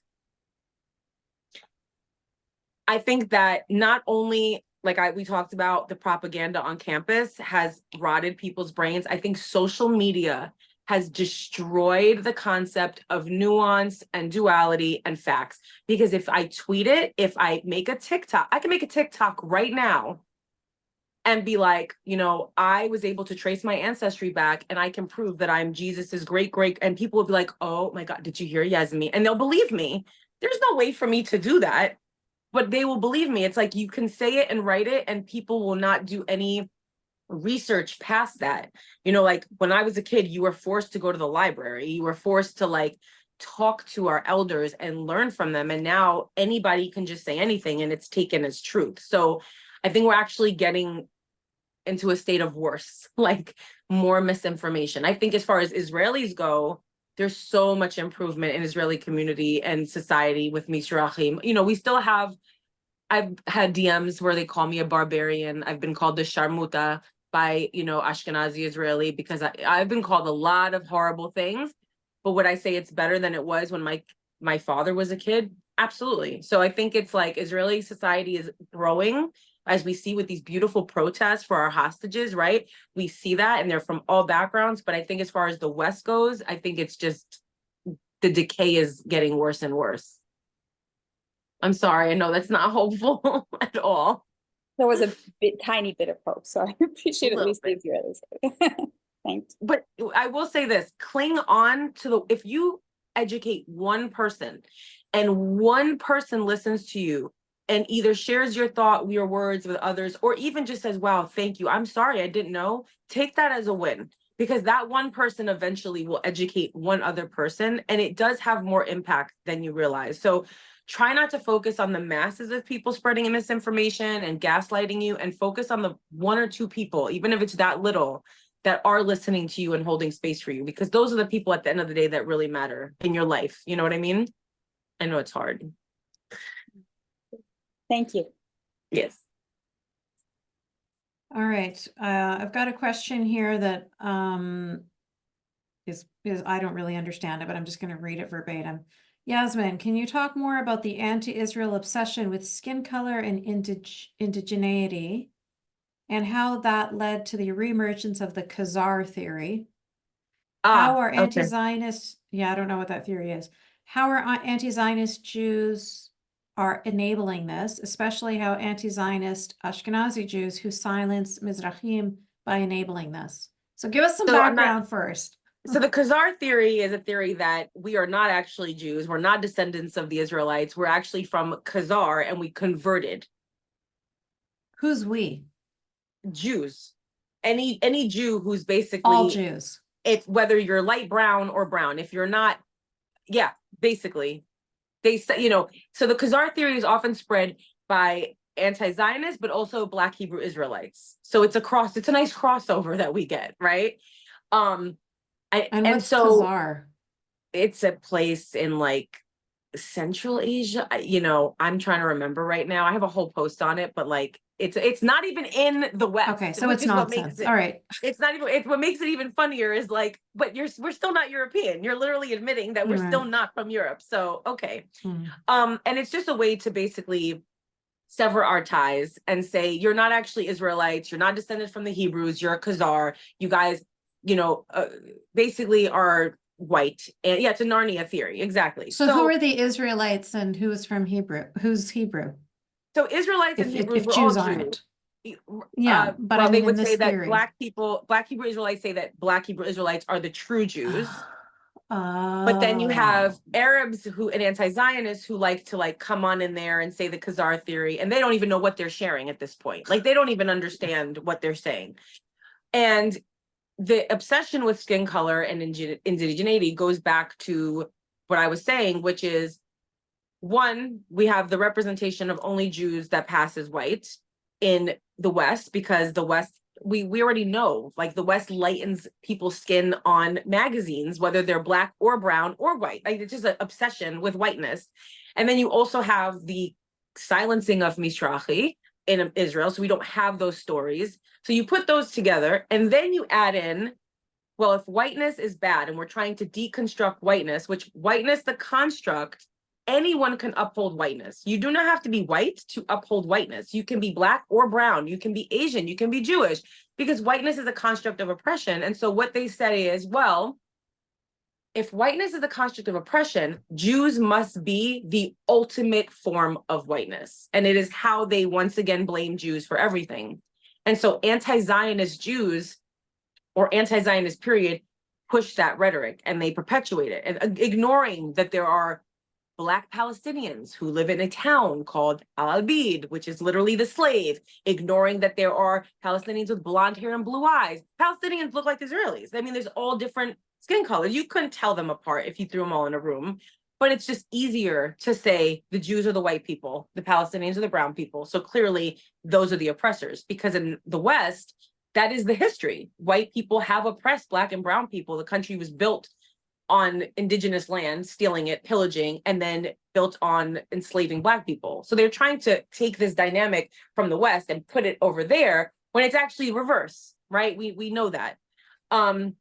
B: I think that not only, like we talked about, the propaganda on campus has rotted people's brains. I think social media has destroyed the concept of nuance and duality and facts. Because if I tweet it, if I make a TikTok, I can make a TikTok right now and be like, you know, I was able to trace my ancestry back and I can prove that I'm Jesus's great, and people will be like, oh my God, did you hear Yasmine? And they'll believe me. There's no way for me to do that, but they will believe me. It's like, you can say it and write it and people will not do any research past that. You know, like when I was a kid, you were forced to go to the library. You were forced to like talk to our elders and learn from them. And now anybody can just say anything and it's taken as truth. So I think we're actually getting into a state of worse, like more misinformation. I think as far as Israelis go, there's so much improvement in Israeli community and society with Mizrahim. You know, we still have, I've had DMs where they call me a barbarian. I've been called the sharmuta by, you know, Ashkenazi Israeli, because I've been called a lot of horrible things. But would I say it's better than it was when my father was a kid? Absolutely. So I think it's like Israeli society is growing, as we see with these beautiful protests for our hostages, right? We see that, and they're from all backgrounds. But I think as far as the West goes, I think it's just the decay is getting worse and worse. I'm sorry, I know that's not hopeful at all.
D: There was a tiny bit of hope, so I appreciate at least the Israelis. Thanks.
B: But I will say this, cling on to if you educate one person and one person listens to you and either shares your thought, your words with others, or even just says, wow, thank you, I'm sorry, I didn't know, take that as a win, because that one person eventually will educate one other person, and it does have more impact than you realize. So try not to focus on the masses of people spreading misinformation and gaslighting you, and focus on the 1 or 2 people, even if it's that little, that are listening to you and holding space for you, because those are the people at the end of the day that really matter in your life. You know what I mean? I know it's hard.
D: Thank you.
B: Yes.
A: All right, I've got a question here that is I don't really understand it, but I'm just going to read it verbatim. Yasmine, can you talk more about the anti-Israel obsession with skin color and indigeneity, and how that led to the reemergence of the Khazar theory? How are
B: Okay.
A: anti-Zionist, yeah, I don't know what that theory is. How are anti-Zionist Jews are enabling this, especially how anti-Zionist Ashkenazi Jews who silence Mizrahim by enabling this? So give us some background first.
B: So the Khazar theory is a theory that we are not actually Jews. We're not descendants of the Israelites. We're actually from Khazar, and we converted.
A: Who's we?
B: Jews. Any Jew who's basically
A: All Jews.
B: It's whether you're light brown or brown. If you're not, yeah, basically. They say, you know, so the Khazar theory is often spread by anti-Zionists, but also Black Hebrew Israelites. So it's a nice crossover that we get, right?
A: And what's
B: so
A: Khazar?
B: it's a place in like Central Asia. You know, I'm trying to remember right now. I have a whole post on it, but like it's not even in the West.
A: Okay, so
B: which
A: it's
B: is what
A: nonsense.
B: makes it,
A: all right.
B: It's not even, what makes it even funnier is like, but we're still not European. You're literally admitting that we're still not from Europe. So okay. And it's just a way to basically sever our ties and say, you're not actually Israelites, you're not descended from the Hebrews, you're a Khazar, you guys, you know, basically are white. And yeah, it's a Narnia theory, exactly.
A: So who are the Israelites and who is from Hebrew? Who's Hebrew?
B: So Israelites and Hebrews were all Jews.
A: Yeah, but
B: well,
A: I mean,
B: they would
A: in
B: say
A: this
B: that
A: theory.
B: Black Hebrew Israelites say that Black Hebrew Israelites are the true Jews. But then you
A: Oh.
B: have Arabs who and anti-Zionists who like to like come on in there and say the Khazar theory, and they don't even know what they're sharing at this point. Like they don't even understand what they're saying. And the obsession with skin color and indigeneity goes back to what I was saying, which is, one, we have the representation of only Jews that pass as white in the West, because the West, we already know, like the West lightens people's skin on magazines, whether they're Black or brown or white. Like it's just an obsession with whiteness. And then you also have the silencing of Mizrahi in Israel. So we don't have those stories. So you put those together, and then you add in, well, if whiteness is bad and we're trying to deconstruct whiteness, which whiteness, the construct, anyone can uphold whiteness. You do not have to be white to uphold whiteness. You can be Black or brown. You can be Asian. You can be Jewish, because whiteness is a construct of oppression. And so what they say is, well, if whiteness is a construct of oppression, Jews must be the ultimate form of whiteness. And it is how they once again blame Jews for everything. And so anti-Zionist Jews, or anti-Zionist period, push that rhetoric and they perpetuate it, and ignoring that there are Black Palestinians who live in a town called Al-Albid, which is literally the slave, ignoring that there are Palestinians with blonde hair and blue eyes. Palestinians look like Israelis. I mean, there's all different skin colors. You couldn't tell them apart if you threw them all in a room, but it's just easier to say the Jews are the white people, the Palestinians are the brown people. So clearly those are the oppressors, because in the West, that is the history. White people have oppressed Black and brown people. The country was built on indigenous land, stealing it, pillaging, and then built on enslaving Black people. So they're trying to take this dynamic from the West and put it over there when it's actually reverse, right? We know that. And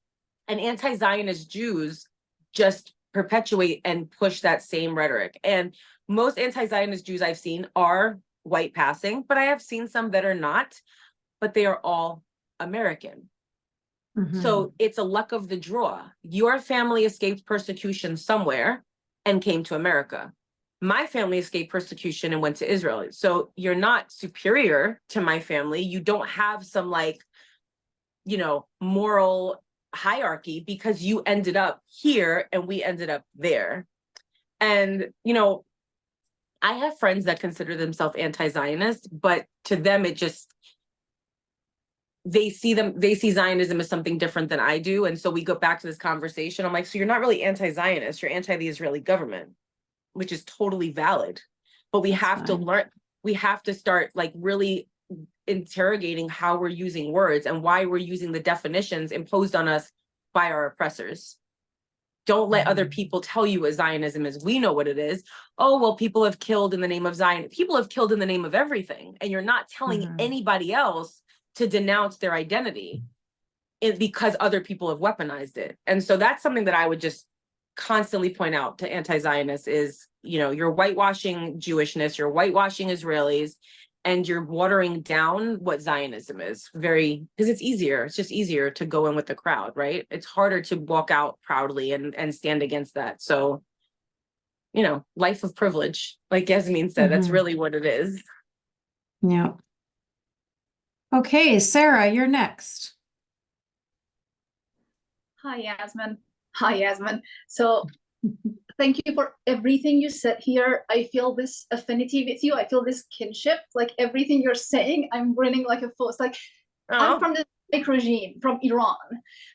B: anti-Zionist Jews just perpetuate and push that same rhetoric. And most anti-Zionist Jews I've seen are white passing, but I have seen some that are not, but they are all American. So it's a luck of the draw. Your family escaped persecution somewhere and came to America. My family escaped persecution and went to Israel. So you're not superior to my family. You don't have some like, you know, moral hierarchy, because you ended up here and we ended up there. And, you know, I have friends that consider themselves anti-Zionist, but to them, it just, they see Zionism as something different than I do. And so we go back to this conversation. I'm like, so you're not really anti-Zionist, you're anti the Israeli government. which is totally valid. But we have to learn, we have to start like really interrogating how we're using words and why we're using the definitions imposed on us by our oppressors. Don't let other people tell you what Zionism is. We know what it is. Oh, well, people have killed in the name of Zion. People have killed in the name of everything. And you're not telling anybody else to denounce their identity because other people have weaponized it. And so that's something that I would just constantly point out to anti-Zionists is, you know, you're whitewashing Jewishness, you're whitewashing Israelis, and you're watering down what Zionism is. Because it's easier. It's just easier to go in with the crowd, right? It's harder to walk out proudly and stand against that. So, you know, life of privilege, like Yasmine said, that's really what it is.
A: Yeah. Okay, Sarah, you're next.
E: Hi, Yasmin. Hi, Yasmin. So thank you for everything you said here. I feel this affinity with you. I feel this kinship. Like everything you're saying, I'm running like a fool. It's like I'm from the Islamic regime, from Iran.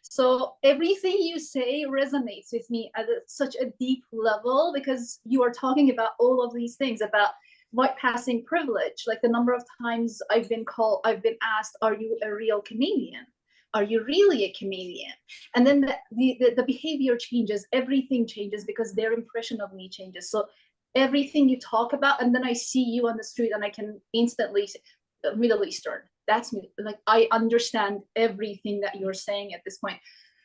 E: So everything you say resonates with me at such a deep level because you are talking about all of these things, about white passing privilege. Like the number of times I've been asked, are you a real Canadian? Are you really a Canadian? And then the behavior changes, everything changes because their impression of me changes. So everything you talk about, and then I see you on the street and I can instantly say, Middle Eastern, that's me. Like I understand everything that you're saying at this point.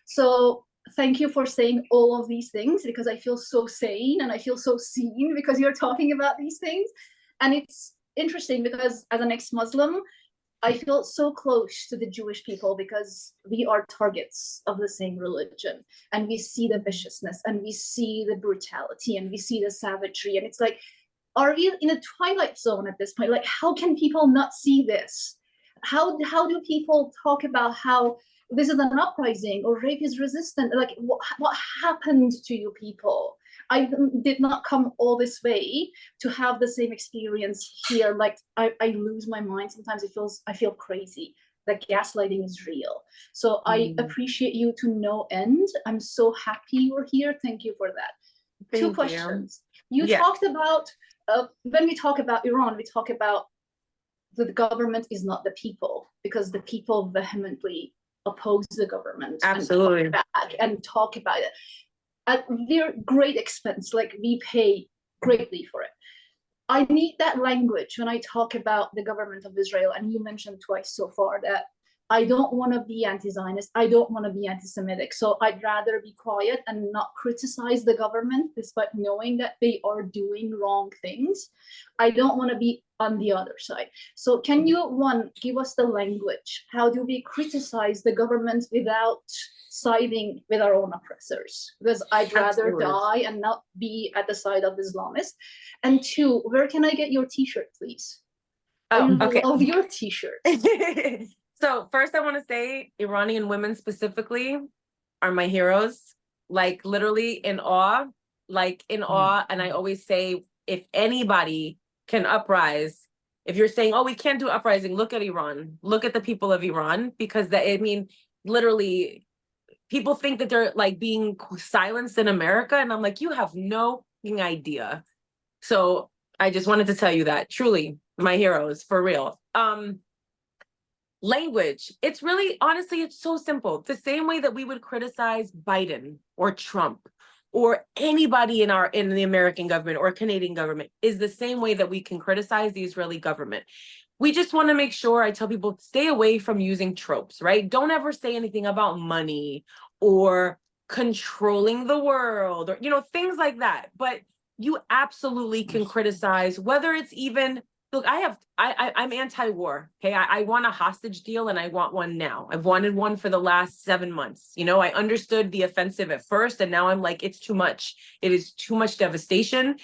E: So thank you for saying all of these things because I feel so sane and I feel so seen because you're talking about these things. And it's interesting because as an ex-Muslim, I feel so close to the Jewish people because we are targets of the same religion and we see the viciousness and we see the brutality and we see the savagery. And it's like, are we in a twilight zone at this point? Like, how can people not see this? How do people talk about how this is an uprising or rape is resistant? Like, what happened to you people? I did not come all this way to have the same experience here. Like I lose my mind. Sometimes I feel crazy. That gaslighting is real. So I appreciate you to no end. I'm so happy you're here. Thank you for that. Two questions. You talked about, when we talk about Iran, we talk about that the government is not the people because the people vehemently oppose the government.
B: Absolutely.
E: And talk about it. At their great expense, like we pay greatly for it. I need that language when I talk about the government of Israel, and you mentioned twice so far that I don't want to be anti-Zionist, I don't want to be anti-Semitic, so I'd rather be quiet and not criticize the government despite knowing that they are doing wrong things. I don't want to be on the other side. So can you, one, give us the language? How do we criticize the government without siding with our own oppressors? Because I'd rather die and not be at the side of Islamists. And two, where can I get your t-shirt, please? I love your t-shirt.
B: So first I want to say Iranian women specifically are my heroes, like literally in awe, And I always say, if anybody can uprise, if you're saying, oh, we can't do uprising, look at Iran, look at the people of Iran, because literally people think that they're like being silenced in America. And I'm like, you have no idea. So I just wanted to tell you that, truly, my heroes, for real. Language, it's really, honestly, it's so simple. The same way that we would criticize Biden or Trump or anybody in the American government or Canadian government is the same way that we can criticize the Israeli government. We just want to make sure, I tell people, stay away from using tropes, right? Don't ever say anything about money or controlling the world or, things like that. But you absolutely can criticize, whether it's even, look, I'm anti-war, okay? I want a hostage deal and I want one now. I've wanted one for the last 7 months. I understood the offensive at first and now I'm like, it's too much. It is too much devastation.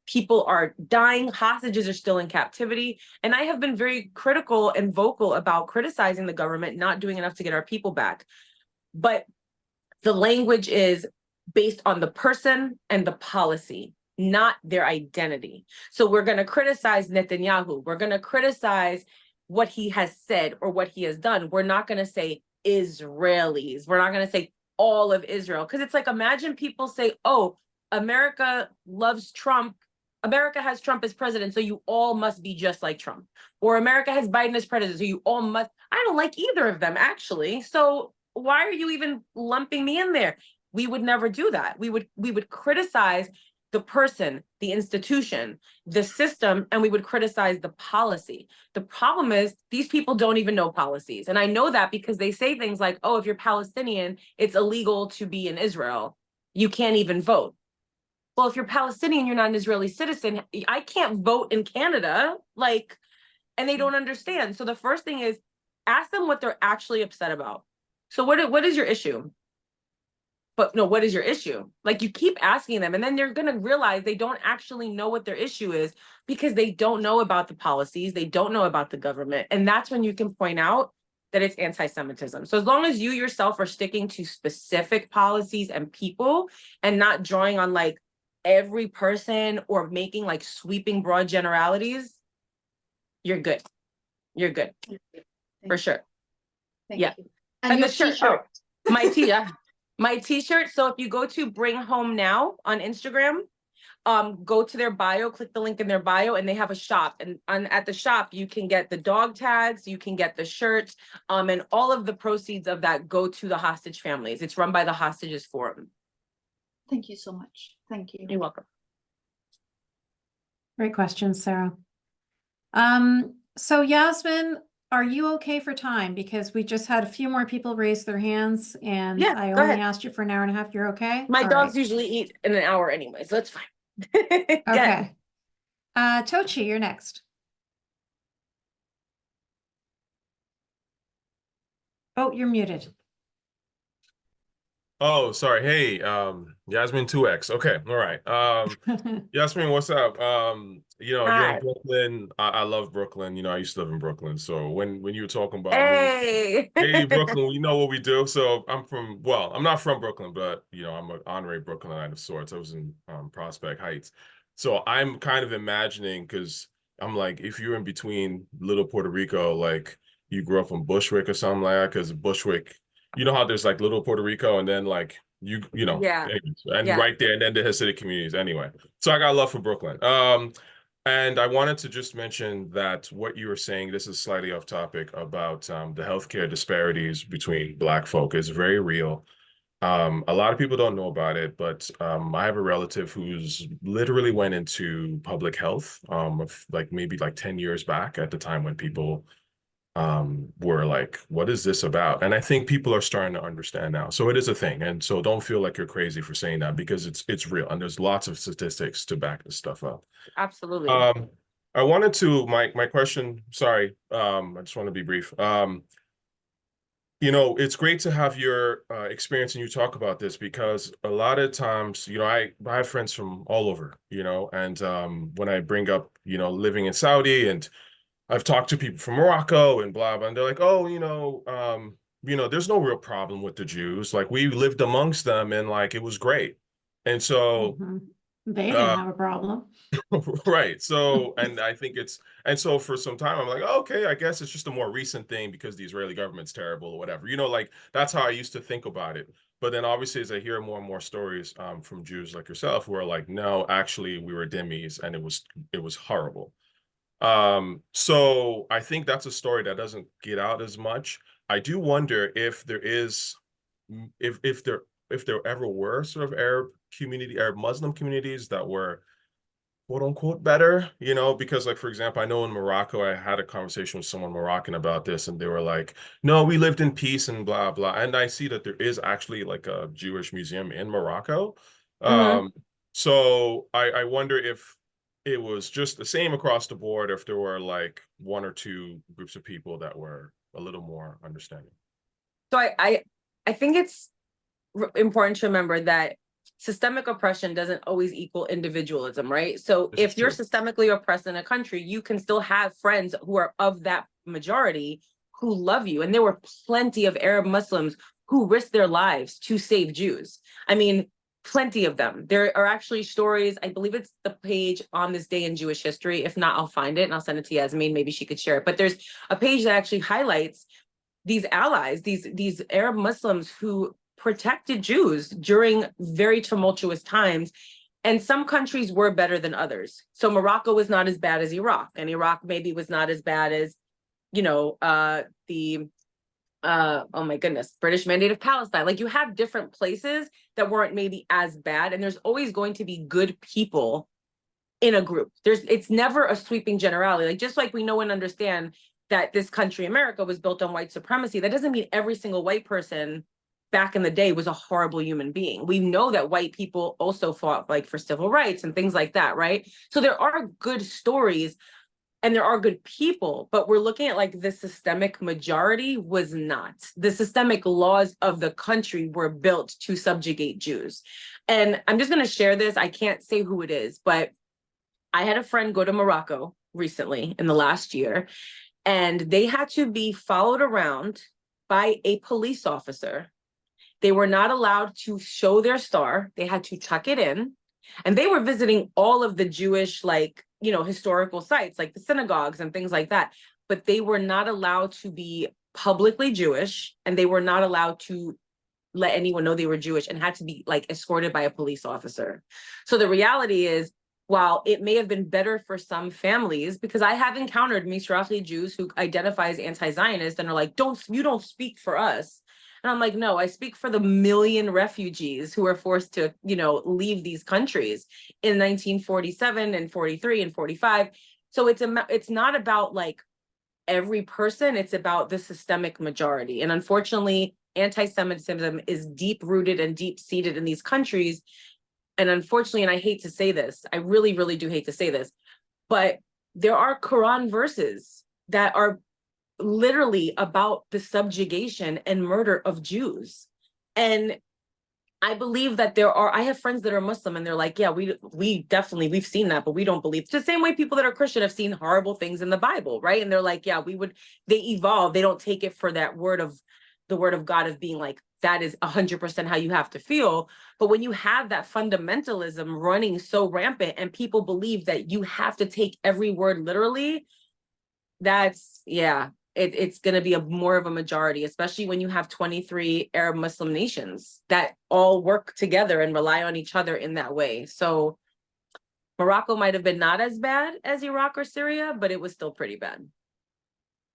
B: People are dying, hostages are still in captivity. And I have been very critical and vocal about criticizing the government, not doing enough to get our people back. But the language is based on the person and the policy, not their identity. So we're going to criticize Netanyahu. We're going to criticize what he has said or what he has done. We're not going to say Israelis. We're not going to say all of Israel. Because it's like, imagine people say, oh, America loves Trump America has Trump as president, so you all must be just like Trump. Or America has Biden as president, so you all must. I don't like either of them, actually. So why are you even lumping me in there? We would never do that. We would criticize the person, the institution, the system, and we would criticize the policy. The problem is these people don't even know policies. And I know that because they say things like, oh, if you're Palestinian, it's illegal to be in Israel. You can't even vote. Well, if you're Palestinian, you're not an Israeli citizen. I can't vote in Canada, like, and they don't understand. So the first thing is ask them what they're actually upset about. So what is your issue? But no, what is your issue? Like, you keep asking them, and then they're going to realize they don't actually know what their issue is because they don't know about the policies. They don't know about the government. And that's when you can point out that it's anti-Semitism. So as long as you yourself are sticking to specific policies and people and not drawing on like every person or making like sweeping broad generalities, you're good. You're good. For sure.
E: Thank
B: Yeah.
E: you.
B: And
E: your
B: the shirt,
E: t-shirt.
B: my t-shirt. So if you go to Bring Home Now on Instagram, go to their bio, click the link in their bio, and they have a shop. And at the shop, you can get the dog tags, you can get the shirts, and all of the proceeds of that go to the hostage families. It's run by the Hostages Forum.
E: Thank you so much. Thank you.
B: You're welcome.
A: Great question, Sarah. So Yasmine, are you okay for time? Because we just had a few more people raise their hands and
B: Yeah,
A: I
B: go
A: only
B: ahead.
A: asked you for an hour and a half. You're okay?
B: My
A: All
B: dogs
A: right.
B: usually eat in an hour anyway, so it's fine. Go ahead.
A: Okay. Tochi, you're next. Oh, you're muted.
F: Oh, sorry. Hey, Yasmine 2X. Okay, all right. Yasmine, what's up? You're
B: Hi.
F: in Brooklyn. I love Brooklyn. I used to live in Brooklyn. So when you were talking about
B: Hey.
F: hey, Brooklyn, we know what we do. So I'm not from Brooklyn, but I'm an honorary Brooklynite of sorts. I was in Prospect Heights. So I'm kind of imagining, because I'm like, if you're in between Little Puerto Rico, like you grew up in Bushwick or something like that, because Bushwick, you know how there's like Little Puerto Rico and then like
B: Yeah.
F: and
B: Yeah.
F: right there, and then the Hasidic communities anyway. So I got love for Brooklyn. And I wanted to just mention that what you were saying, this is slightly off topic, about the healthcare disparities between Black folk is very real. A lot of people don't know about it, but I have a relative who's literally went into public health, maybe 10 years back, at the time when people were like, what is this about? And I think people are starting to understand now. So it is a thing. And so don't feel like you're crazy for saying that, because it's real. And there's lots of statistics to back this stuff up.
B: Absolutely.
F: I wanted to, my question, sorry, I just want to be brief. It's great to have your experience and you talk about this, because a lot of times, I have friends from all over, and when I bring up, living in Saudi, and I've talked to people from Morocco and blah, blah, and they're like, oh, there's no real problem with the Jews. Like, we lived amongst them and like, it was great. And so,
A: They didn't have a problem.
F: right. So, and I think and so for some time, I'm like, oh, okay, I guess it's just a more recent thing because the Israeli government's terrible or whatever, like that's how I used to think about it. But then obviously, as I hear more and more stories from Jews like yourself, who are like, no, actually we were dhimmis and it was horrible. So I think that's a story that doesn't get out as much. I do wonder if there ever were sort of Arab Muslim communities that were quote unquote better, because like, for example, I know in Morocco, I had a conversation with someone Moroccan about this, and they were like, no, we lived in peace and blah, blah. And I see that there is actually like a Jewish museum in Morocco. So I wonder if it was just the same across the board, or if there were like one or two groups of people that were a little more understanding.
B: So I think it's important to remember that systemic oppression doesn't always equal individualism, right? So if you're systemically oppressed in a country, you can still have friends who are of that majority who love you. And there were plenty of Arab Muslims who risked their lives to save Jews. I mean, plenty of them. There are actually stories, I believe it's the page On This Day in Jewish History. If not, I'll find it and I'll send it to Yasmine. Maybe she could share it. But there's a page that actually highlights these allies, these Arab Muslims who protected Jews during very tumultuous times. And some countries were better than others. So Morocco was not as bad as Iraq, and Iraq maybe was not as bad as, you know, oh my goodness, British Mandate of Palestine. Like, you have different places that weren't maybe as bad, and there's always going to be good people in a group. It's never a sweeping generality. Like, just like we know and understand that this country, America, was built on white supremacy, that doesn't mean every single white person back in the day was a horrible human being. We know that white people also fought like for civil rights and things like that, right? So there are good stories and there are good people, but we're looking at like the systemic majority was not. The systemic laws of the country were built to subjugate Jews. And I'm just going to share this. I can't say who it is, but I had a friend go to Morocco recently in the last year, and they had to be followed around by a police officer. They were not allowed to show their star. They had to tuck it in. And they were visiting all of the Jewish, like, you know, historical sites, like the synagogues and things like that. But they were not allowed to be publicly Jewish, and they were not allowed to let anyone know they were Jewish, and had to be like escorted by a police officer. So the reality is, while it may have been better for some families, because I have encountered Iraqi Jews who identify as anti-Zionist and are like, you don't speak for us. And I'm like, no, I speak for the million refugees who were forced to, you know, leave these countries in 1947 and 43 and 45. So it's not about like every person, it's about the systemic majority. And unfortunately, anti-Semitism is deep rooted and deep seated in these countries. And unfortunately, and I hate to say this, I really, really do hate to say this, but there are Quran verses that are literally about the subjugation and murder of Jews. And I believe that I have friends that are Muslim, and they're like, yeah, we definitely, we've seen that, but we don't believe. It's the same way people that are Christian have seen horrible things in the Bible, right? And they're like, yeah, they evolve. They don't take it for that the word of God of being like, that is 100% how you have to feel. But when you have that fundamentalism running so rampant and people believe that you have to take every word literally, it's going to be more of a majority, especially when you have 23 Arab Muslim nations that all work together and rely on each other in that way. So Morocco might have been not as bad as Iraq or Syria, but it was still pretty bad.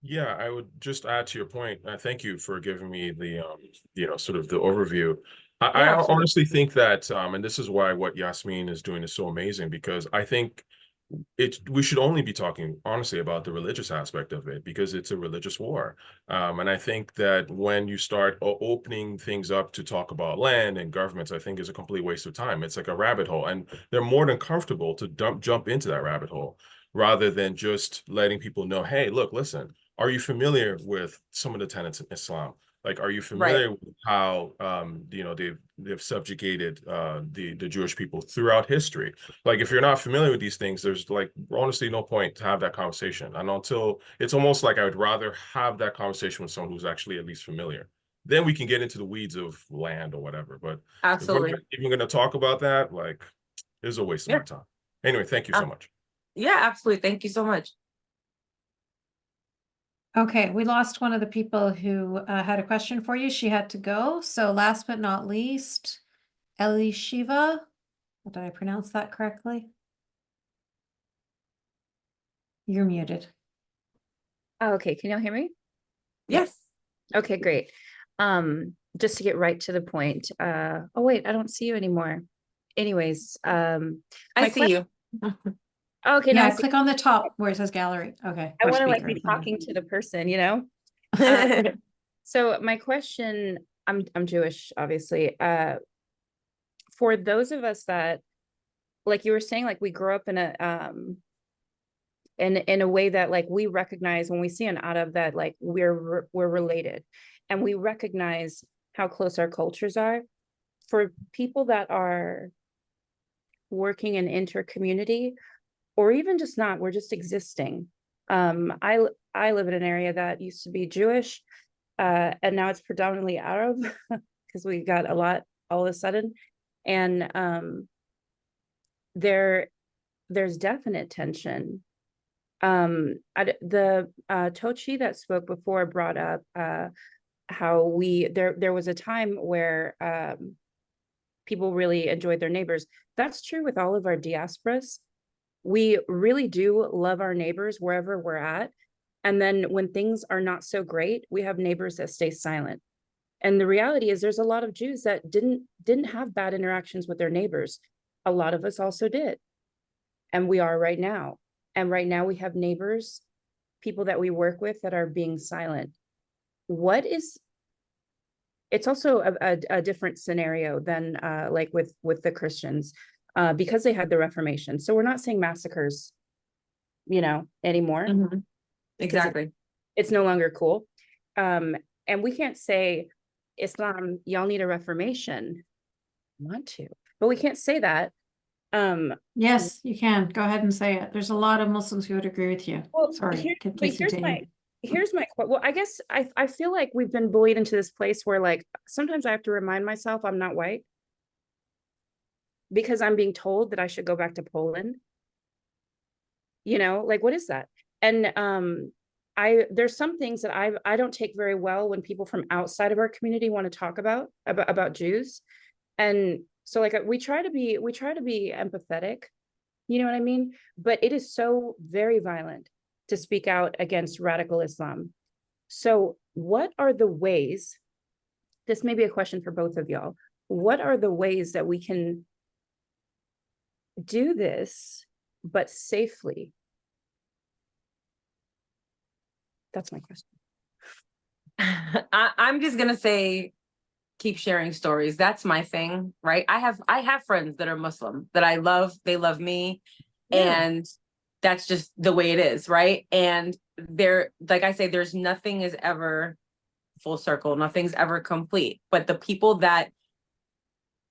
F: Yeah, I would just add to your point. Thank you for giving me the, sort of the overview. I
B: absolutely.
F: honestly think that, and this is why what Yasmine is doing is so amazing, because I think we should only be talking honestly about the religious aspect of it, because it's a religious war. And I think that when you start opening things up to talk about land and governments, I think is a complete waste of time. It's like a rabbit hole, and they're more than comfortable to jump into that rabbit hole rather than just letting people know, hey, look, listen, are you familiar with some of the tenets of Islam? Like, are you familiar with how they've subjugated the Jewish people throughout history? Like, if you're not familiar with these things, there's like honestly no point to have that conversation. And until it's almost like I would rather have that conversation with someone who's actually at least familiar. Then we can get into the weeds of land or whatever. But
B: Absolutely.
F: if we're even going to talk about that, like, it's a waste of my time. Anyway, thank you so much.
B: Yeah, absolutely. Thank you so much.
A: Okay, we lost one of the people who had a question for you. She had to go. So last but not least, Elishiva. Did I pronounce that correctly? You're muted.
G: Oh, okay, can y'all hear me?
B: Yes.
G: Okay, great. Just to get right to the point. Oh wait, I don't see you anymore. Anyways,
B: I see you.
G: Okay,
A: Yeah,
G: now
A: click on the top where it says gallery. Okay.
G: I
A: or
G: want to like
A: speaker.
G: be talking to the person, you know? So my question, I'm Jewish, obviously. For those of us that, like you were saying, like we grew up in a in a way that like we recognize when we see an Arab that like we're related, and we recognize how close our cultures are. For people that are working in inter-community, or even just not, we're just existing. I live in an area that used to be Jewish, and now it's predominantly Arab because we got a lot all of a sudden. And there's definite tension. The Tochi that spoke before brought up how there was a time where people really enjoyed their neighbors. That's true with all of our diasporas. We really do love our neighbors wherever we're at. And then when things are not so great, we have neighbors that stay silent. And the reality is there's a lot of Jews that didn't have bad interactions with their neighbors. A lot of us also did. And we are right now. And right now we have neighbors, people that we work with that are being silent. It's also a different scenario than like with the Christians, because they had the Reformation. So we're not saying massacres, anymore.
B: Exactly.
G: It's no longer cool. And we can't say, Islam, y'all need a reformation. I want to, but we can't say that.
A: Yes, you can. Go ahead and say it. There's a lot of Muslims who would agree with you.
G: Well,
A: Sorry,
G: but
A: please
G: here's
A: continue.
G: well, I guess I feel like we've been bullied into this place where like sometimes I have to remind myself I'm not white because I'm being told that I should go back to Poland. Like what is that? And there's some things that I don't take very well when people from outside of our community want to talk about Jews. And so like we try to be empathetic, you know what I mean? But it is so very violent to speak out against radical Islam. So what are the ways, this may be a question for both of y'all, what are the ways that we can do this, but safely? That's my question.
B: I'm just gonna say, keep sharing stories. That's my thing, right? I have friends that are Muslim that I love. They love me, and that's just the way it is, right? And like I say, there's nothing is ever full circle. Nothing's ever complete. But the people that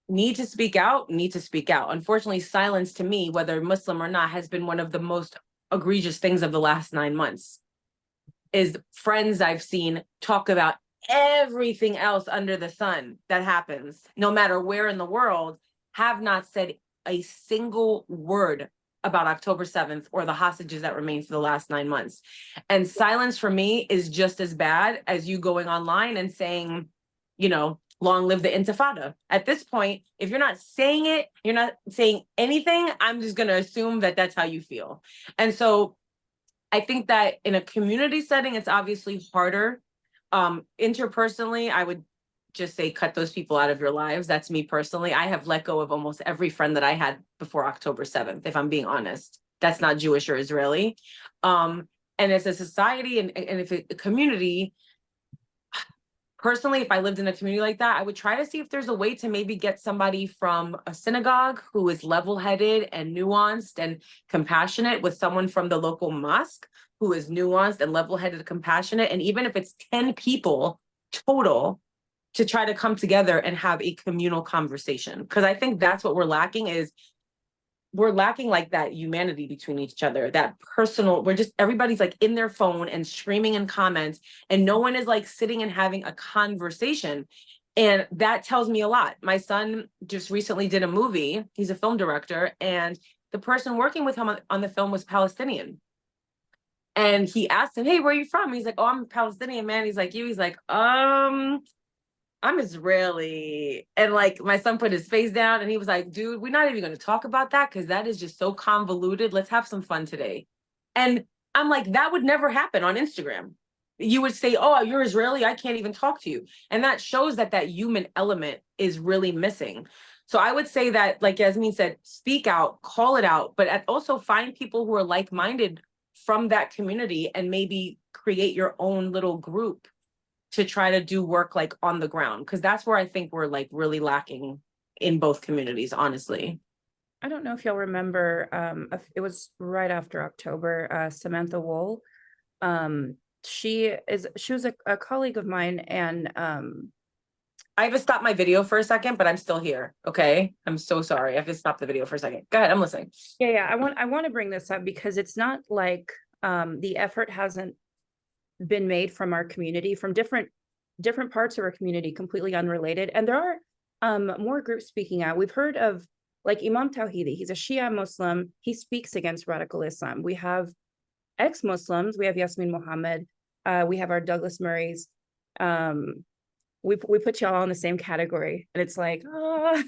B: need to speak out. Unfortunately, silence to me, whether Muslim or not, has been one of the most egregious things of the last 9 months. Is friends I've seen talk about everything else under the sun that happens, no matter where in the world, have not said a single word about October 7th or the hostages that remain for the last 9 months. And silence for me is just as bad as you going online and saying, long live the Intifada. At this point, if you're not saying it, you're not saying anything, I'm just going to assume that that's how you feel. And so I think that in a community setting, it's obviously harder. Interpersonally, I would just say cut those people out of your lives. That's me personally. I have let go of almost every friend that I had before October 7th, if I'm being honest. That's not Jewish or Israeli. And as a society and if a community, personally, if I lived in a community like that, I would try to see if there's a way to maybe get somebody from a synagogue who is level-headed and nuanced and compassionate with someone from the local mosque who is nuanced and level-headed and compassionate. And even if it's 10 people total, to try to come together and have a communal conversation. Because I think that's what we're lacking like that humanity between each other, that personal, everybody's like in their phone and streaming in comments and no one is like sitting and having a conversation. And that tells me a lot. My son just recently did a movie. He's a film director and the person working with him on the film was Palestinian. And he asked him, hey, where are you from? He's like, oh, I'm Palestinian, man. He's like, he's like, I'm Israeli. And like my son put his face down and he was like, dude, we're not even going to talk about that because that is just so convoluted. Let's have some fun today. And I'm like, that would never happen on Instagram. You would say, oh, you're Israeli. I can't even talk to you. And that shows that human element is really missing. So I would say that, like Yasmine said, speak out, call it out, but also find people who are like-minded from that community and maybe create your own little group to try to do work like on the ground. Cause that's where I think we're like really lacking in both communities, honestly.
G: I don't know if y'all remember, it was right after October, Samantha Wool. She was a colleague of mine and
B: I have to stop my video for a second, but I'm still here. Okay. I'm so sorry. I have to stop the video for a second. Go ahead. I'm listening.
G: Yeah. I want to bring this up because it's not like the effort hasn't been made from our community, from different parts of our community, completely unrelated. And there are more groups speaking out. We've heard of like Imam Tawhidi. He's a Shia Muslim. He speaks against radical Islam. We have ex-Muslims. We have Yasmine Mohammed. We have our Douglas Murrays. we put y'all in the same category, and it's like, oh,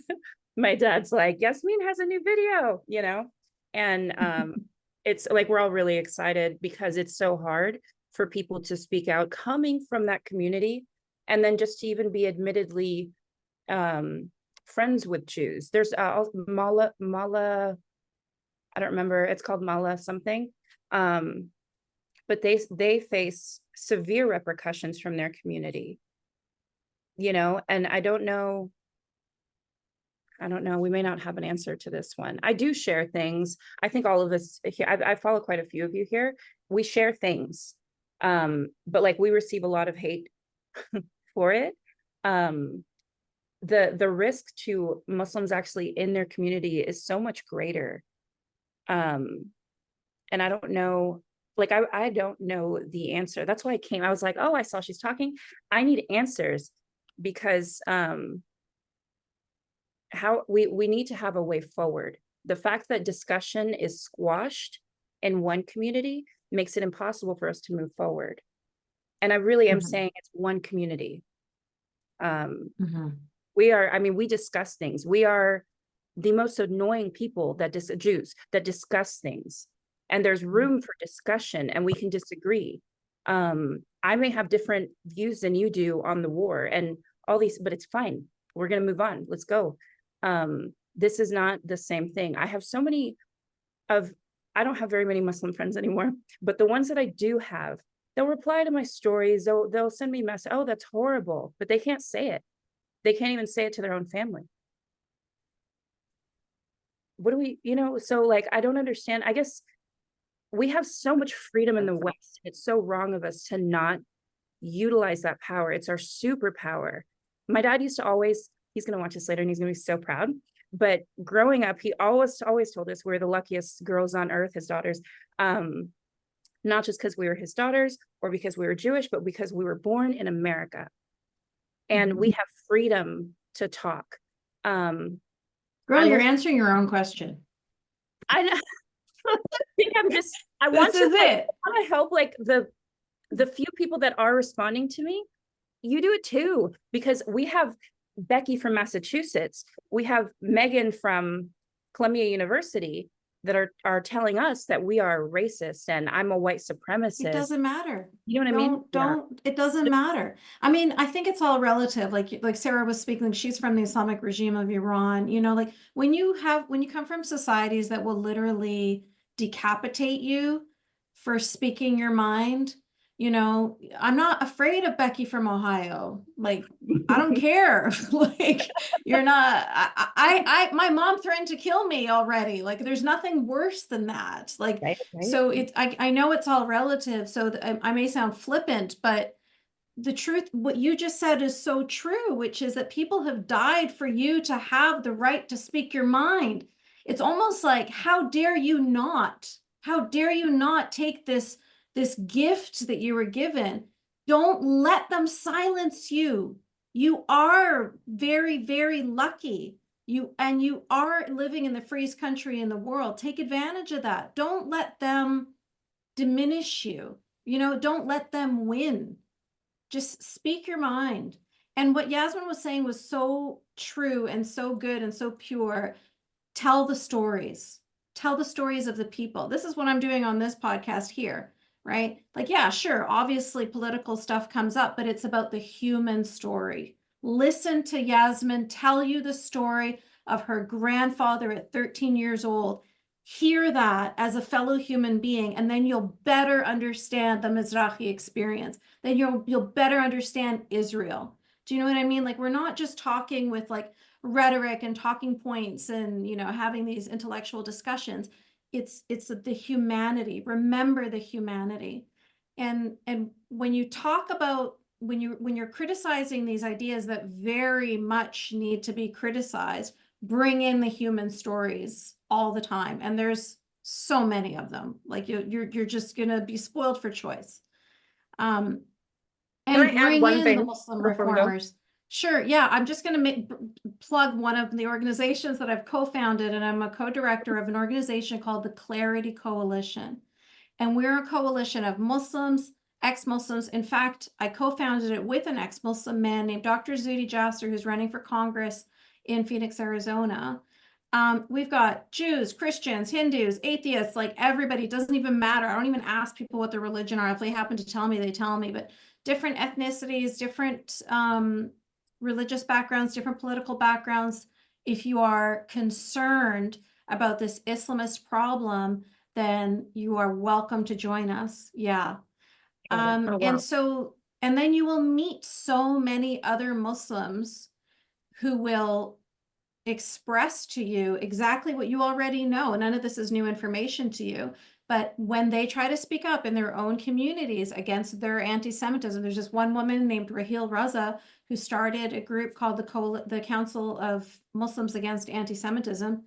G: my dad's like, Yasmine has a new video, you know, and it's like we're all really excited because it's so hard for people to speak out coming from that community, and then just to even be admittedly friends with Jews. There's Mala, I don't remember, it's called Mala something, but they face severe repercussions from their community, you know, and I don't know, we may not have an answer to this one. I do share things. I think all of us here, I follow quite a few of you here. We share things, but like we receive a lot of hate for it. The risk to Muslims actually in their community is so much greater. And I don't know, like I don't know the answer. That's why I came. I was like, oh, I saw she's talking. I need answers because how we need to have a way forward. The fact that discussion is squashed in one community makes it impossible for us to move forward. And I really am saying it's one community. We are, I mean, we discuss things. We are the most annoying people that Jews that discuss things, and there's room for discussion, and we can disagree. I may have different views than you do on the war and all these, but it's fine. We're going to move on. Let's go. This is not the same thing. I have so many I don't have very many Muslim friends anymore, but the ones that I do have, they'll reply to my stories. They'll send me messages. Oh, that's horrible, but they can't say it. They can't even say it to their own family. What do we, you know, so like, I don't understand. I guess we have so much freedom in the West. It's so wrong of us to not utilize that power. It's our superpower. My dad used to always, he's going to watch this later and he's going to be so proud. But growing up, he always told us we're the luckiest girls on earth, his daughters. Not just because we were his daughters or because we were Jewish, but because we were born in America. And we have freedom to talk.
A: Girl, you're answering your own question.
G: I know. I think I want to help like the few people that are responding to me. You do it too, because we have Becky from Massachusetts. We have Megan from Columbia University that are telling us that we are racist and I'm a white supremacist.
A: It doesn't matter.
G: You know what I mean?
A: It doesn't matter. I mean, I think it's all relative. Like Sarah was speaking, she's from the Islamic regime of Iran. You know, like when you come from societies that will literally decapitate you for speaking your mind, you know, I'm not afraid of Becky from Ohio. Like, I don't care. Like, you're not, my mom threatened to kill me already. Like, there's nothing worse than that. Like,
G: Right.
A: so I know it's all relative. So I may sound flippant, but the truth, what you just said is so true, which is that people have died for you to have the right to speak your mind. It's almost like, how dare you not take this gift that you were given? Don't let them silence you. You are very, very lucky. You are living in the freest country in the world. Take advantage of that. Don't let them diminish you. You know, don't let them win. Just speak your mind. And what Yasmine was saying was so true and so good and so pure. Tell the stories. Tell the stories of the people. This is what I'm doing on this podcast here. Right? Like, yeah, sure. Obviously political stuff comes up, but it's about the human story. Listen to Yasmine tell you the story of her grandfather at 13 years old. Hear that as a fellow human being, and then you'll better understand the Mizrahi experience. Then you'll better understand Israel. Do you know what I mean? Like, we're not just talking with like rhetoric and talking points and, you know, having these intellectual discussions. It's the humanity. Remember the humanity. And when you talk about, when you're criticizing these ideas that very much need to be criticized, bring in the human stories all the time. And there's so many of them. Like you're just gonna be spoiled for choice. And bring in the Muslim reformers. Sure. Yeah. I'm just going to plug one of the organizations that I've co-founded, and I'm a co-director of an organization called the Clarity Coalition. And we're a coalition of Muslims, ex-Muslims. In fact, I co-founded it with an ex-Muslim man named Dr. Zuhdi Jasser, who's running for Congress in Phoenix, Arizona. We've got Jews, Christians, Hindus, atheists, like everybody. It doesn't even matter. I don't even ask people what their religion are. If they happen to tell me, they tell me. But different ethnicities, different religious backgrounds, different political backgrounds. If you are concerned about this Islamist problem, then you are welcome to join us. Yeah.
B: Oh, wow.
A: And then you will meet so many other Muslims who will express to you exactly what you already know. None of this is new information to you. But when they try to speak up in their own communities against their anti-Semitism, there's just one woman named Raheel Raza who started a group called the Council of Muslims Against Anti-Semitism.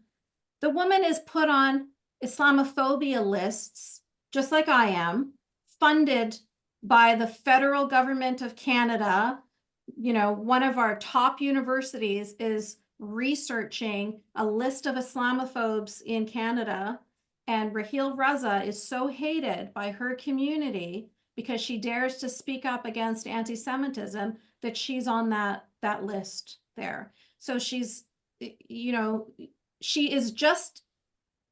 A: The woman is put on Islamophobia lists, just like I am, funded by the federal government of Canada. You know, one of our top universities is researching a list of Islamophobes in Canada, and Raheel Raza is so hated by her community because she dares to speak up against anti-Semitism that she's on that list there. So she's, you know, she is just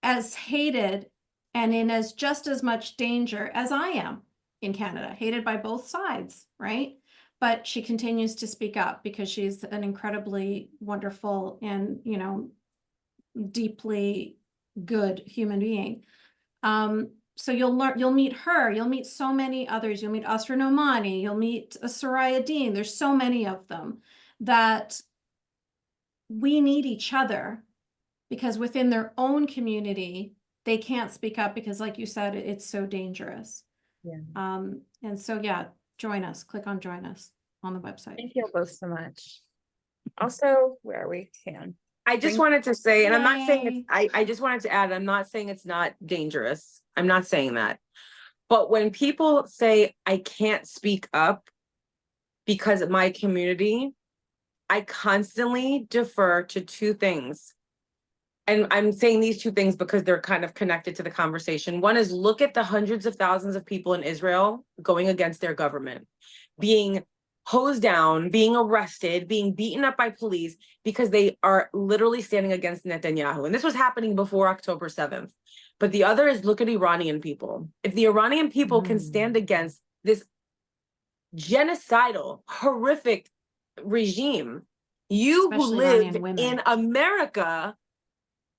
A: as hated and in as just as much danger as I am in Canada, hated by both sides, right? But she continues to speak up because she's an incredibly wonderful and, you know, deeply good human being. So you'll meet her, you'll meet so many others, you'll meet Asra Nomani, you'll meet Soraya Dean. There's so many of them that we need each other, because within their own community, they can't speak up because, like you said, it's so dangerous.
G: Yeah.
A: And so, yeah, join us, click on join us on the website.
G: Thank you both so much. Also, where are we? Can
B: I just
G: Bring-
B: wanted to say, and I'm not saying
A: Yay.
B: it's, I just wanted to add, I'm not saying it's not dangerous. I'm not saying that. But when people say I can't speak up because of my community, I constantly defer to two things. And I'm saying these two things because they're kind of connected to the conversation. One is, look at the hundreds of thousands of people in Israel going against their government, being hosed down, being arrested, being beaten up by police because they are literally standing against Netanyahu. And this was happening before October 7th. But the other is, look at Iranian people. If the Iranian people can stand against this genocidal, horrific regime, you who
A: Especially
B: live
A: Iranian women.
B: in America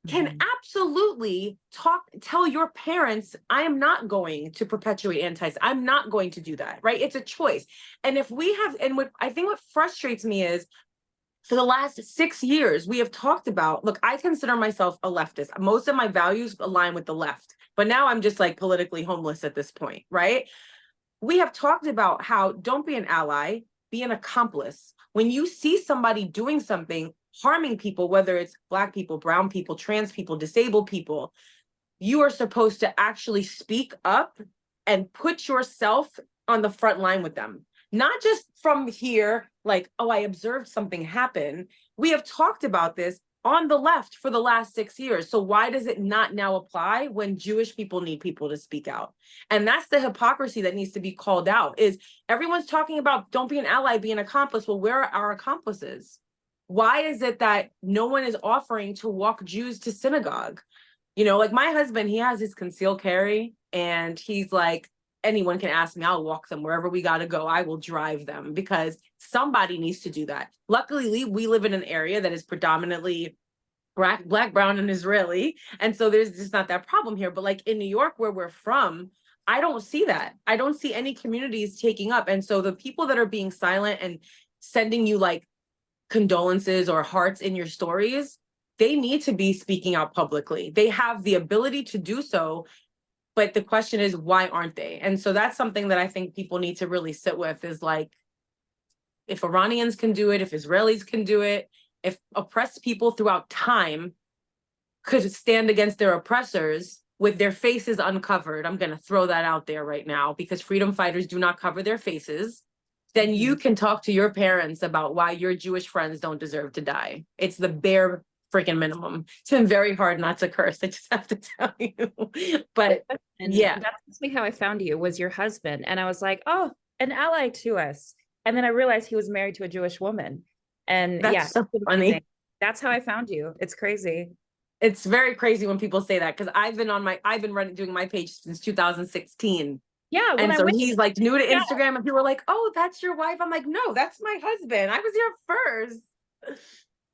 B: can absolutely tell your parents, I am not going to perpetuate I'm not going to do that, right? It's a choice. And if we have, and what I think what frustrates me is, for the last 6 years, we have talked about, look, I consider myself a leftist. Most of my values align with the left, but now I'm just like politically homeless at this point, right? We have talked about how don't be an ally, be an accomplice. When you see somebody doing something, harming people, whether it's Black people, brown people, trans people, disabled people, you are supposed to actually speak up and put yourself on the front line with them. Not just from here, like, oh, I observed something happen. We have talked about this on the left for the last 6 years. So why does it not now apply when Jewish people need people to speak out? And that's the hypocrisy that needs to be called out, is everyone's talking about don't be an ally, be an accomplice. Well, where are our accomplices? Why is it that no one is offering to walk Jews to synagogue? You know, like my husband, he has his concealed carry, and he's like, anyone can ask me, I'll walk them wherever we got to go. I will drive them, because somebody needs to do that. Luckily, we live in an area that is predominantly Black, brown, and Israeli. And so there's just not that problem here. But like in New York, where we're from, I don't see that. I don't see any communities taking up. And so the people that are being silent and sending you like condolences or hearts in your stories, they need to be speaking out publicly. They have the ability to do so. But the question is, why aren't they? And so that's something that I think people need to really sit with, is like, if Iranians can do it, if Israelis can do it, if oppressed people throughout time could stand against their oppressors with their faces uncovered, I'm going to throw that out there right now, because freedom fighters do not cover their faces, then you can talk to your parents about why your Jewish friends don't deserve to die. It's the bare freaking minimum. It's been very hard not to curse. I just have to tell you. But
G: And
B: yeah,
G: that's actually how I found you, was your husband. And I was like, oh, an ally to us. And then I realized he was married to a Jewish woman. And
B: that's
G: yeah,
B: so
G: it's
B: funny.
G: amazing. That's how I found you. It's crazy.
B: It's very crazy when people say that, because I've been doing my page since 2016.
G: Yeah. When
B: And
G: I
B: so
G: went,
B: he's like new to
G: yeah,
B: Instagram, and people are like, "Oh, that's your wife." I'm like, "No, that's my husband. I was here first."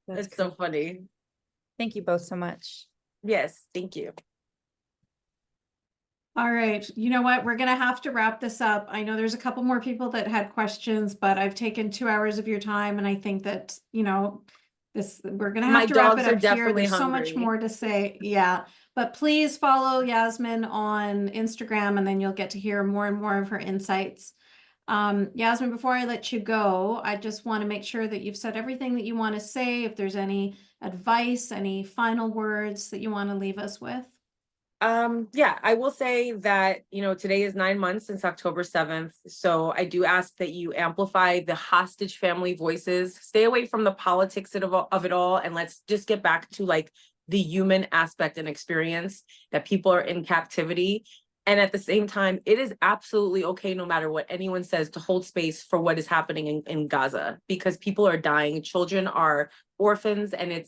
G: that's
B: It's so
G: crazy.
B: funny.
G: Thank you both so much.
B: Yes, thank you.
A: All right, you know what? We're gonna have to wrap this up. I know there's a couple more people that had questions, but I've taken 2 hours of your time, and I think that, we're gonna
B: My
A: have to wrap it
B: dogs are
A: up here.
B: definitely
A: There's so much
B: hungry.
A: more to say. Yeah, but please follow Yasmine on Instagram, and then you'll get to hear more and more of her insights. Yasmine, before I let you go, I just want to make sure that you've said everything that you want to say. If there's any advice, any final words that you want to leave us with.
B: Yeah, I will say that, today is 9 months since October 7th. So I do ask that you amplify the hostage family voices, stay away from the politics of it all, and let's just get back to like the human aspect and experience that people are in captivity. And at the same time, it is absolutely okay, no matter what anyone says, to hold space for what is happening in Gaza, because people are dying, children are orphans, and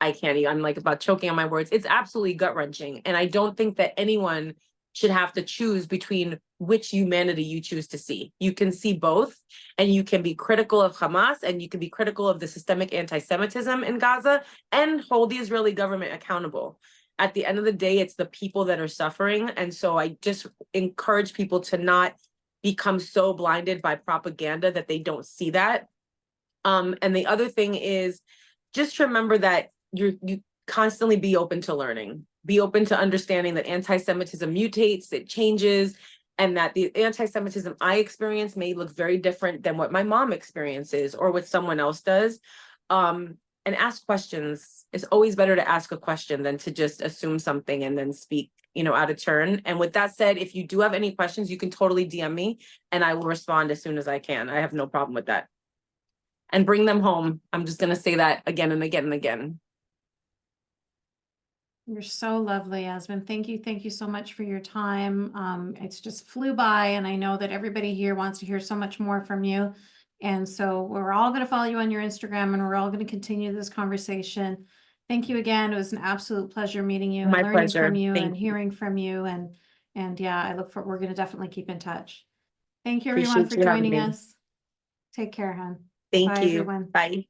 B: I can't even, I'm like about choking on my words. It's absolutely gut wrenching. And I don't think that anyone should have to choose between which humanity you choose to see. You can see both, and you can be critical of Hamas, and you can be critical of the systemic anti-Semitism in Gaza, and hold the Israeli government accountable. At the end of the day, it's the people that are suffering. And so I just encourage people to not become so blinded by propaganda that they don't see that. And the other thing is, just remember that you constantly be open to learning, be open to understanding that anti-Semitism mutates, it changes, and that the anti-Semitism I experience may look very different than what my mom experiences or what someone else does. And ask questions. It's always better to ask a question than to just assume something and then speak, out of turn. And with that said, if you do have any questions, you can totally DM me and I will respond as soon as I can. I have no problem with that. And bring them home. I'm just going to say that again and again and again.
A: You're so lovely, Yasmine. Thank you so much for your time. It's just flew by, and I know that everybody here wants to hear so much more from you. And so we're all going to follow you on your Instagram, and we're all going to continue this conversation. Thank you again. It was an absolute pleasure meeting you and
B: My
A: learning
B: pleasure.
A: from you
B: Thank
A: and
B: you.
A: hearing from you. And yeah, we're going to definitely keep in touch. Thank you everyone
B: Appreciate
A: for
B: you having
A: joining
B: me.
A: us. Take care, hon.
B: Thank
A: Bye,
B: you.
A: everyone.
B: Bye.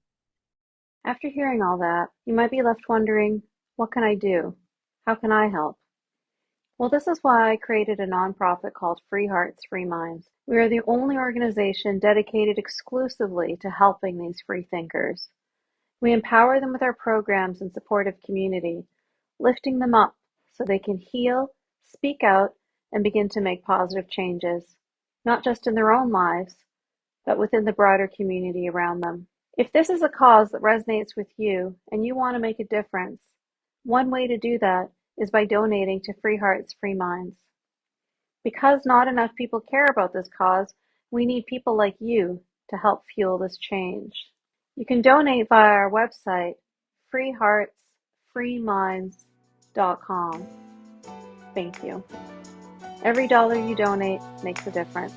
H: After hearing all that, you might be left wondering, what can I do? How can I help? Well, this is why I created a nonprofit called Free Hearts, Free Minds. We are the only organization dedicated exclusively to helping these free thinkers. We empower them with our programs and supportive community, lifting them up so they can heal, speak out, and begin to make positive changes, not just in their own lives, but within the broader community around them. If this is a cause that resonates with you and you want to make a difference, one way to do that is by donating to Free Hearts, Free Minds. Because not enough people care about this cause, we need people like you to help fuel this change. You can donate via our website, freeheartsfreeminds.com. Thank you. Every dollar you donate makes a difference.